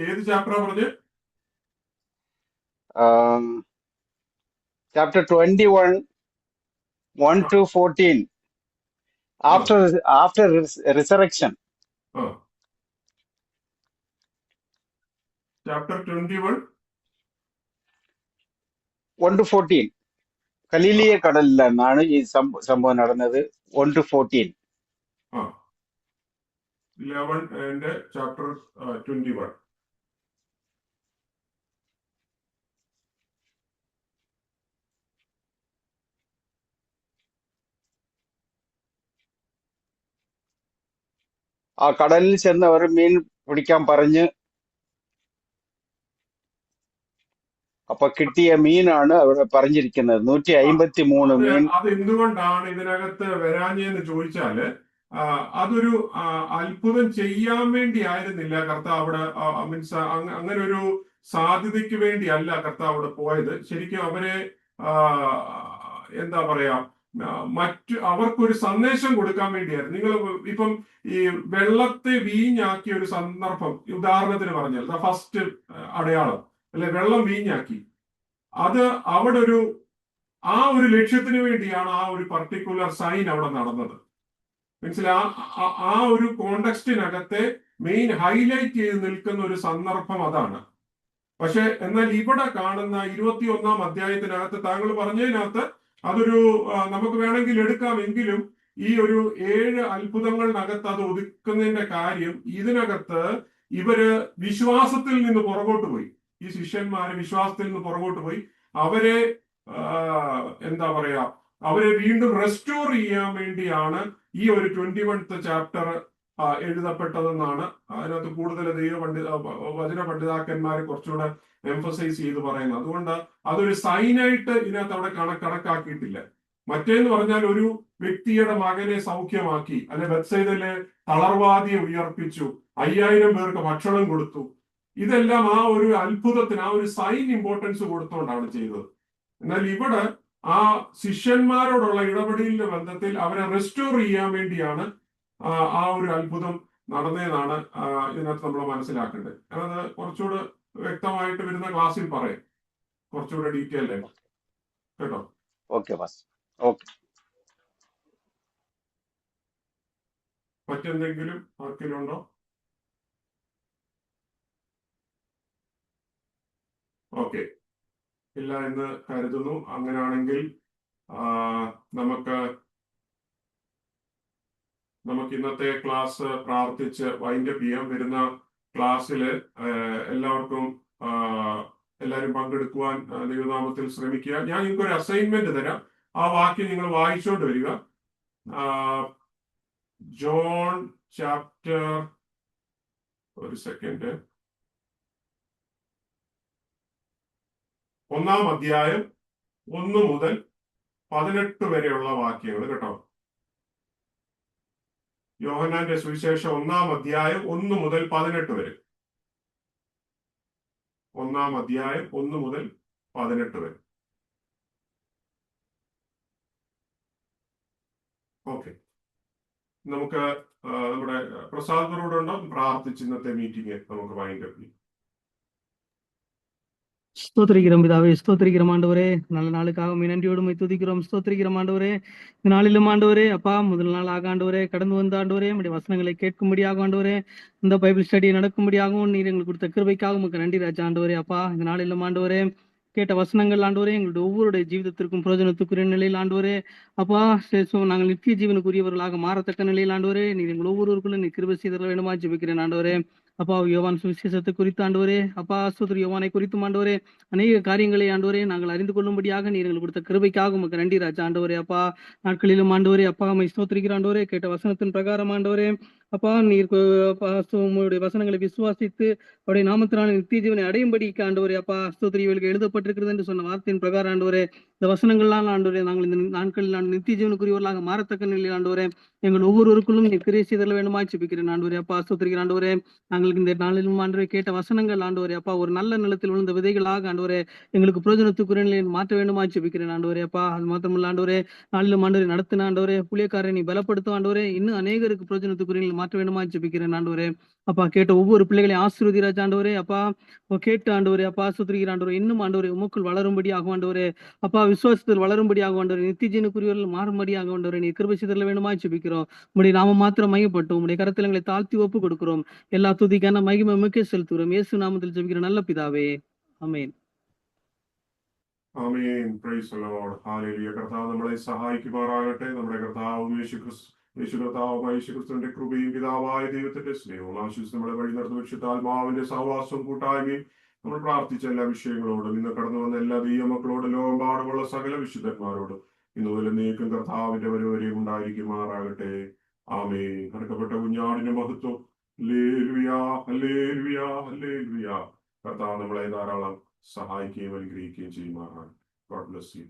ഏത് ചാപ്റ്ററാ പറഞ്ഞ്? Chapter 21, 1 to 14, after resurrection. Chapter 21, 1 to 14. ഗലീലിയ കടലിലാണ് ഈ സംഭവം നടന്നത്. 1 to 14. 11 and chapter 21. ആ കടലിൽ ചെന്ന് അവർ മീൻ പിടിക്കാൻ പറഞ്ഞ് അപ്പൊ കിട്ടിയ മീനാണ് അവിടെ പറഞ്ഞിരിക്കുന്നത് 153 മീൻ. അത് എന്തുകൊണ്ടാണ് ഇതിനകത്ത് വരാഞ്ഞെന്ന് ചോദിച്ചാല്, അതൊരു അത്ഭുതം ചെയ്യാൻ വേണ്ടി ആയിരുന്നില്ല കർത്താവ് അവിടെ, മീൻസ് അങ്ങനെ ഒരു സാധ്യതയ്ക്ക് വേണ്ടി അല്ല കർത്താവ് അവിടെ പോയത്. ശരിക്കും അവരെ എന്താ പറയാ, അവർക്കൊരു സന്ദേശം കൊടുക്കാൻ വേണ്ടിയായിരുന്നു. നിങ്ങൾ ഇപ്പം ഈ വെള്ളത്തെ വീഞ്ഞാക്കിയ ഒരു സന്ദർഭം ഉദാഹരണത്തിന് പറഞ്ഞാൽ ഫസ്റ്റ് അടയാളം അല്ലെ, വെള്ളം വീഞ്ഞാക്കി, അത് അവിടെ ആ ഒരു ലക്ഷ്യത്തിന് വേണ്ടിയാണ് ആ ഒരു പർട്ടിക്കുലർ സൈൻ അവിടെ നടന്നത്. മനസ്സിലായി? ആ ഒരു കോണ്ടക്സ്റ്റിനകത്തെ മെയിൻ ഹൈലൈറ്റ് ചെയ്ത് നിൽക്കുന്ന ഒരു സന്ദർഭം അതാണ്. പക്ഷെ എന്നാൽ ഇവിടെ കാണുന്ന 21-ാം അധ്യായത്തിനകത്ത് താങ്കൾ പറഞ്ഞതിനകത്ത് അതൊരു നമുക്ക് വേണമെങ്കിൽ എടുക്കാമെങ്കിലും ഈ ഒരു 7 അത്ഭുതങ്ങളിനകത്ത് അത് ഒതുക്കുന്നതിന്റെ കാര്യം, ഇതിനകത്ത് ഇവര് വിശ്വാസത്തിൽ നിന്ന് പുറകോട്ട് പോയി. ഈ ശിഷ്യന്മാര് വിശ്വാസത്തിൽ നിന്ന് പുറകോട്ട് പോയി. അവരെ എന്താ പറയാ, അവരെ വീണ്ടും റെസ്റ്റോർ ചെയ്യാൻ വേണ്ടിയാണ് ഈ ഒരു 21th ചാപ്റ്റർ എഴുതപ്പെട്ടതെന്നാണ് അതിനകത്ത് കൂടുതൽ വചന പണ്ഡിതാക്കന്മാരെ കുറച്ചുകൂടെ എംഫസൈസ് ചെയ്ത് പറയുന്നത്. അതുകൊണ്ട് അതൊരു സൈനായിട്ട് ഇതിനകത്ത് അവിടെ കണക്കാക്കിയിട്ടില്ല. മറ്റേന്ന് പറഞ്ഞാൽ ഒരു വ്യക്തിയുടെ മകനെ സൗഖ്യമാക്കി, അല്ലെ ബെത്സൈദയിലെ തളർവാദിയെ ഉയർപ്പിച്ചു, 5000 പേർക്ക് ഭക്ഷണം കൊടുത്തു. ഇതെല്ലാം ആ ഒരു അത്ഭുതത്തിന്, ആ ഒരു സൈൻ ഇമ്പോർട്ടൻസ് കൊടുത്തുകൊണ്ടാണ് ചെയ്തത്. എന്നാൽ ഇവിടെ ആ ശിഷ്യന്മാരോടുള്ള ഇടപെടലിന്റെ ബന്ധത്തിൽ അവരെ റെസ്റ്റോർ ചെയ്യാൻ വേണ്ടിയാണ് ആ ഒരു അത്ഭുതം നടന്നതെന്നാണ് ഇതിനകത്ത് നമ്മൾ മനസ്സിലാക്കേണ്ടത്. അത് കുറച്ചുകൂടെ വ്യക്തമായിട്ട് വരുന്ന ക്ലാസ്സിൽ പറയാം, കുറച്ചുകൂടെ ഡീറ്റെയിൽ ആയിട്ട് കേട്ടോ. Okay okay. മറ്റെന്തെങ്കിലും ആർക്കെങ്കിലും ഉണ്ടോ? ഓക്കെ, ഇല്ല എന്ന് കരുതുന്നു. അങ്ങനെയാണെങ്കിൽ നമുക്ക് ഇന്നത്തെ ക്ലാസ് പ്രാർത്ഥിച്ച് വൈൻഡപ്പ് ചെയ്യാം. വരുന്ന ക്ലാസ്സിൽ എല്ലാവരും പങ്കെടുക്കുവാൻ ദൈവനാമത്തിൽ ശ്രമിക്കുക. ഞാൻ നിങ്ങൾക്ക് ഒരു അസൈൻമെന്റ് തരാം. ആ വാക്യം നിങ്ങൾ വായിച്ചുകൊണ്ട് വരിക. ജോൺ ചാപ്റ്റർ, ഒരു സെക്കൻഡ്, 1-ാം അധ്യായം 1 മുതൽ 18 വരെയുള്ള വാക്യങ്ങൾ കേട്ടോ. യോഹന്നാന്റെ സുവിശേഷം 1-ാം അധ്യായം 1 മുതൽ 18 വരെ. 1-ാം അധ്യായം 1 മുതൽ 18 വരെ. ഓക്കെ, നമുക്ക് നമ്മുടെ പ്രസാദ് പ്രാർത്ഥിച്ച് ഇന്നത്തെ മീറ്റിംഗ് നമുക്ക് വൈൻഡപ്പ് ചെയ്യാം. ஸ்தோத்திரிக்கிறோம் பிதாவே, ஸ்தோத்திரிக்கிறோம் ஆண்டவரே. நல்ல நாளுக்காக நன்றியோடு துதிக்கிறோம், ஸ்தோத்திரிக்கிறோம் ஆண்டவரே. இந்த நாளிலும் ஆண்டவரே அப்பா, முதல் நாள் ஆண்டவரே கடந்து வந்த ஆண்டவரே, நம்முடைய வசனங்களை கேட்கும்படியாக ஆண்டவரே, இந்த பைபிள் ஸ்டடி நடக்கும்படியாகவும் நீர் எங்களுக்கு கொடுத்த கிருபைக்காக உங்களுக்கு நன்றி ராஜா ஆண்டவரே. அப்பா, இந்த நாளிலும் ஆண்டவரே கேட்ட வசனங்கள் ஆண்டவரே எங்களுடைய ஒவ்வொருடைய ஜீவிதத்திற்கும் பிரயோஜனத்துக்குரிய நிலையில் ஆண்டவரே அப்பா, நாங்கள் நித்திய ஜீவனுக்குரியவர்களாக மாறத்தக்க நிலையில் ஆண்டவரே நீர் எங்கள் ஒவ்வொருவருக்குள்ளும் நீர் கிருபை செய்தர வேண்டுமா ஜெபிக்கிறேன் ஆண்டவரே. அப்பா, யோவான் சுவிசேஷத்தை குறித்து ஆண்டவரே அப்பா, சோதரி யோவானை குறித்தும் ஆண்டவரே அநேக காரியங்களை ஆண்டவரே நாங்கள் அறிந்து கொள்ளும்படியாக நீர் எங்களுக்கு கொடுத்த கிருபைக்காக உமக்கு நன்றி ராஜா ஆண்டவரே. அப்பா, நாட்களிலும் ஆண்டவரே அப்பா அம்மை ஸ்தோத்திரிக்கிற ஆண்டவரே, கேட்ட வசனத்தின் பிரகாரம் ஆண்டவரே அப்பா, நீர் உங்களுடைய வசனங்களை விசுவாசித்து அவருடைய நாமத்தினால் நித்திய ஜீவனை அடையும்படி ஆண்டவரே அப்பா, ஸ்தோத்திரிகளுக்கு எழுதப்பட்டிருக்கிறது என்று சொன்ன வார்த்தையின் பிரகாரம் ஆண்டவரே, இந்த வசனங்கள்லாம் ஆண்டவரே நாங்கள் இந்த நாட்களில் நித்திய ஜீவனுக்குரியவர்களாக மாறத்தக்க நிலையில் ஆண்டவரே எங்கள் ஒவ்வொருவருக்குள்ளும் நீர் கிரியை செய்தல வேண்டுமா ஜெபிக்கிறேன் ஆண்டவரே. அப்பா, ஸ்தோத்திரிக்கிற ஆண்டவரே, நாங்கள் இந்த நாளிலும் ஆண்டவரே கேட்ட வசனங்கள் ஆண்டவரே அப்பா ஒரு நல்ல நிலத்தில் விழுந்த விதைகளாக ஆண்டவரே எங்களுக்கு பிரயோஜனத்துக்குரிய நிலையை மாற்ற வேண்டுமா ஜெபிக்கிறேன் ஆண்டவரே. அப்பா, அது மாத்திரமல்ல ஆண்டவரே, நாளிலும் ஆண்டவரே நடத்தின ஆண்டவரே புளியக்காரரை நீ பலப்படுத்தும் ஆண்டவரே, இன்னும் அநேகருக்கு பிரயோஜனத்துக்குரிய மாற்ற வேண்டுமா ஜெபிக்கிறேன் ஆண்டவரே. அப்பா, கேட்ட ஒவ்வொரு பிள்ளைகளையும் ஆசீர்வதி ராஜா ஆண்டவரே. அப்பா, கேட்டு ஆண்டவரே அப்பா, ஸ்தோத்திரிக்கிற ஆண்டவரே, இன்னும் ஆண்டவரே உமக்குள் வளரும்படி ஆகும் ஆண்டவரே. அப்பா, விசுவாசத்தில் வளரும்படி ஆகும் ஆண்டவரே, நித்திய ஜீவனுக்குரியவர்கள் மாறும்படி ஆகும் ஆண்டவரே, நீ கிருபை செய்தல வேண்டுமா ஜெபிக்கிறோம். உம்முடைய நாமம் மாத்திரம் மையப்பட்டு உம்முடைய கரத்தில் எங்களை தாழ்த்தி ஒப்பு கொடுக்கிறோம். எல்லா துதிக்கான மகிமை மிக்க செலுத்துகிறோம். இயேசு நாமத்தில் ஜெபிக்கிற நல்ல பிதாவே, ആമേൻ. ആമേൻ. Praise the lord. ഹല്ലേലൂയ. കർത്താവ് നമ്മളെ സഹായിക്കുമാറാകട്ടെ. നമ്മുടെ കർത്താവും യേശുക്രിസ്തുവിന്റെ കൃപയും പിതാവായ ദൈവത്തിന്റെ സ്നേഹവും ആശിസ് നമ്മളെ വഴി നടന്നു വിശുദ്ധാത്മാവിന്റെ സഹവാസവും കൂട്ടായ്മയും നമ്മൾ പ്രാർത്ഥിച്ച എല്ലാ വിഷയങ്ങളോടും ഇന്ന് കടന്നു വന്ന എല്ലാ ദൈവമക്കളോടും ലോകമെമ്പാടുമുള്ള സകല വിശുദ്ധന്മാരോടും ഇന്ന് മുതൽ നീക്കും കർത്താവിന്റെ വരവരെയും ഉണ്ടായിരിക്കുമാറാകട്ടെ. ആമേൻ. അടക്കപ്പെട്ട കുഞ്ഞാടിന്റെ മഹത്വം. Hallelujah, hallelujah, hallelujah. കർത്താവ് നമ്മളെ ധാരാളം സഹായിക്കുകയും അനുഗ്രഹിക്കുകയും ചെയ്യുമാറാണ്. God bless you.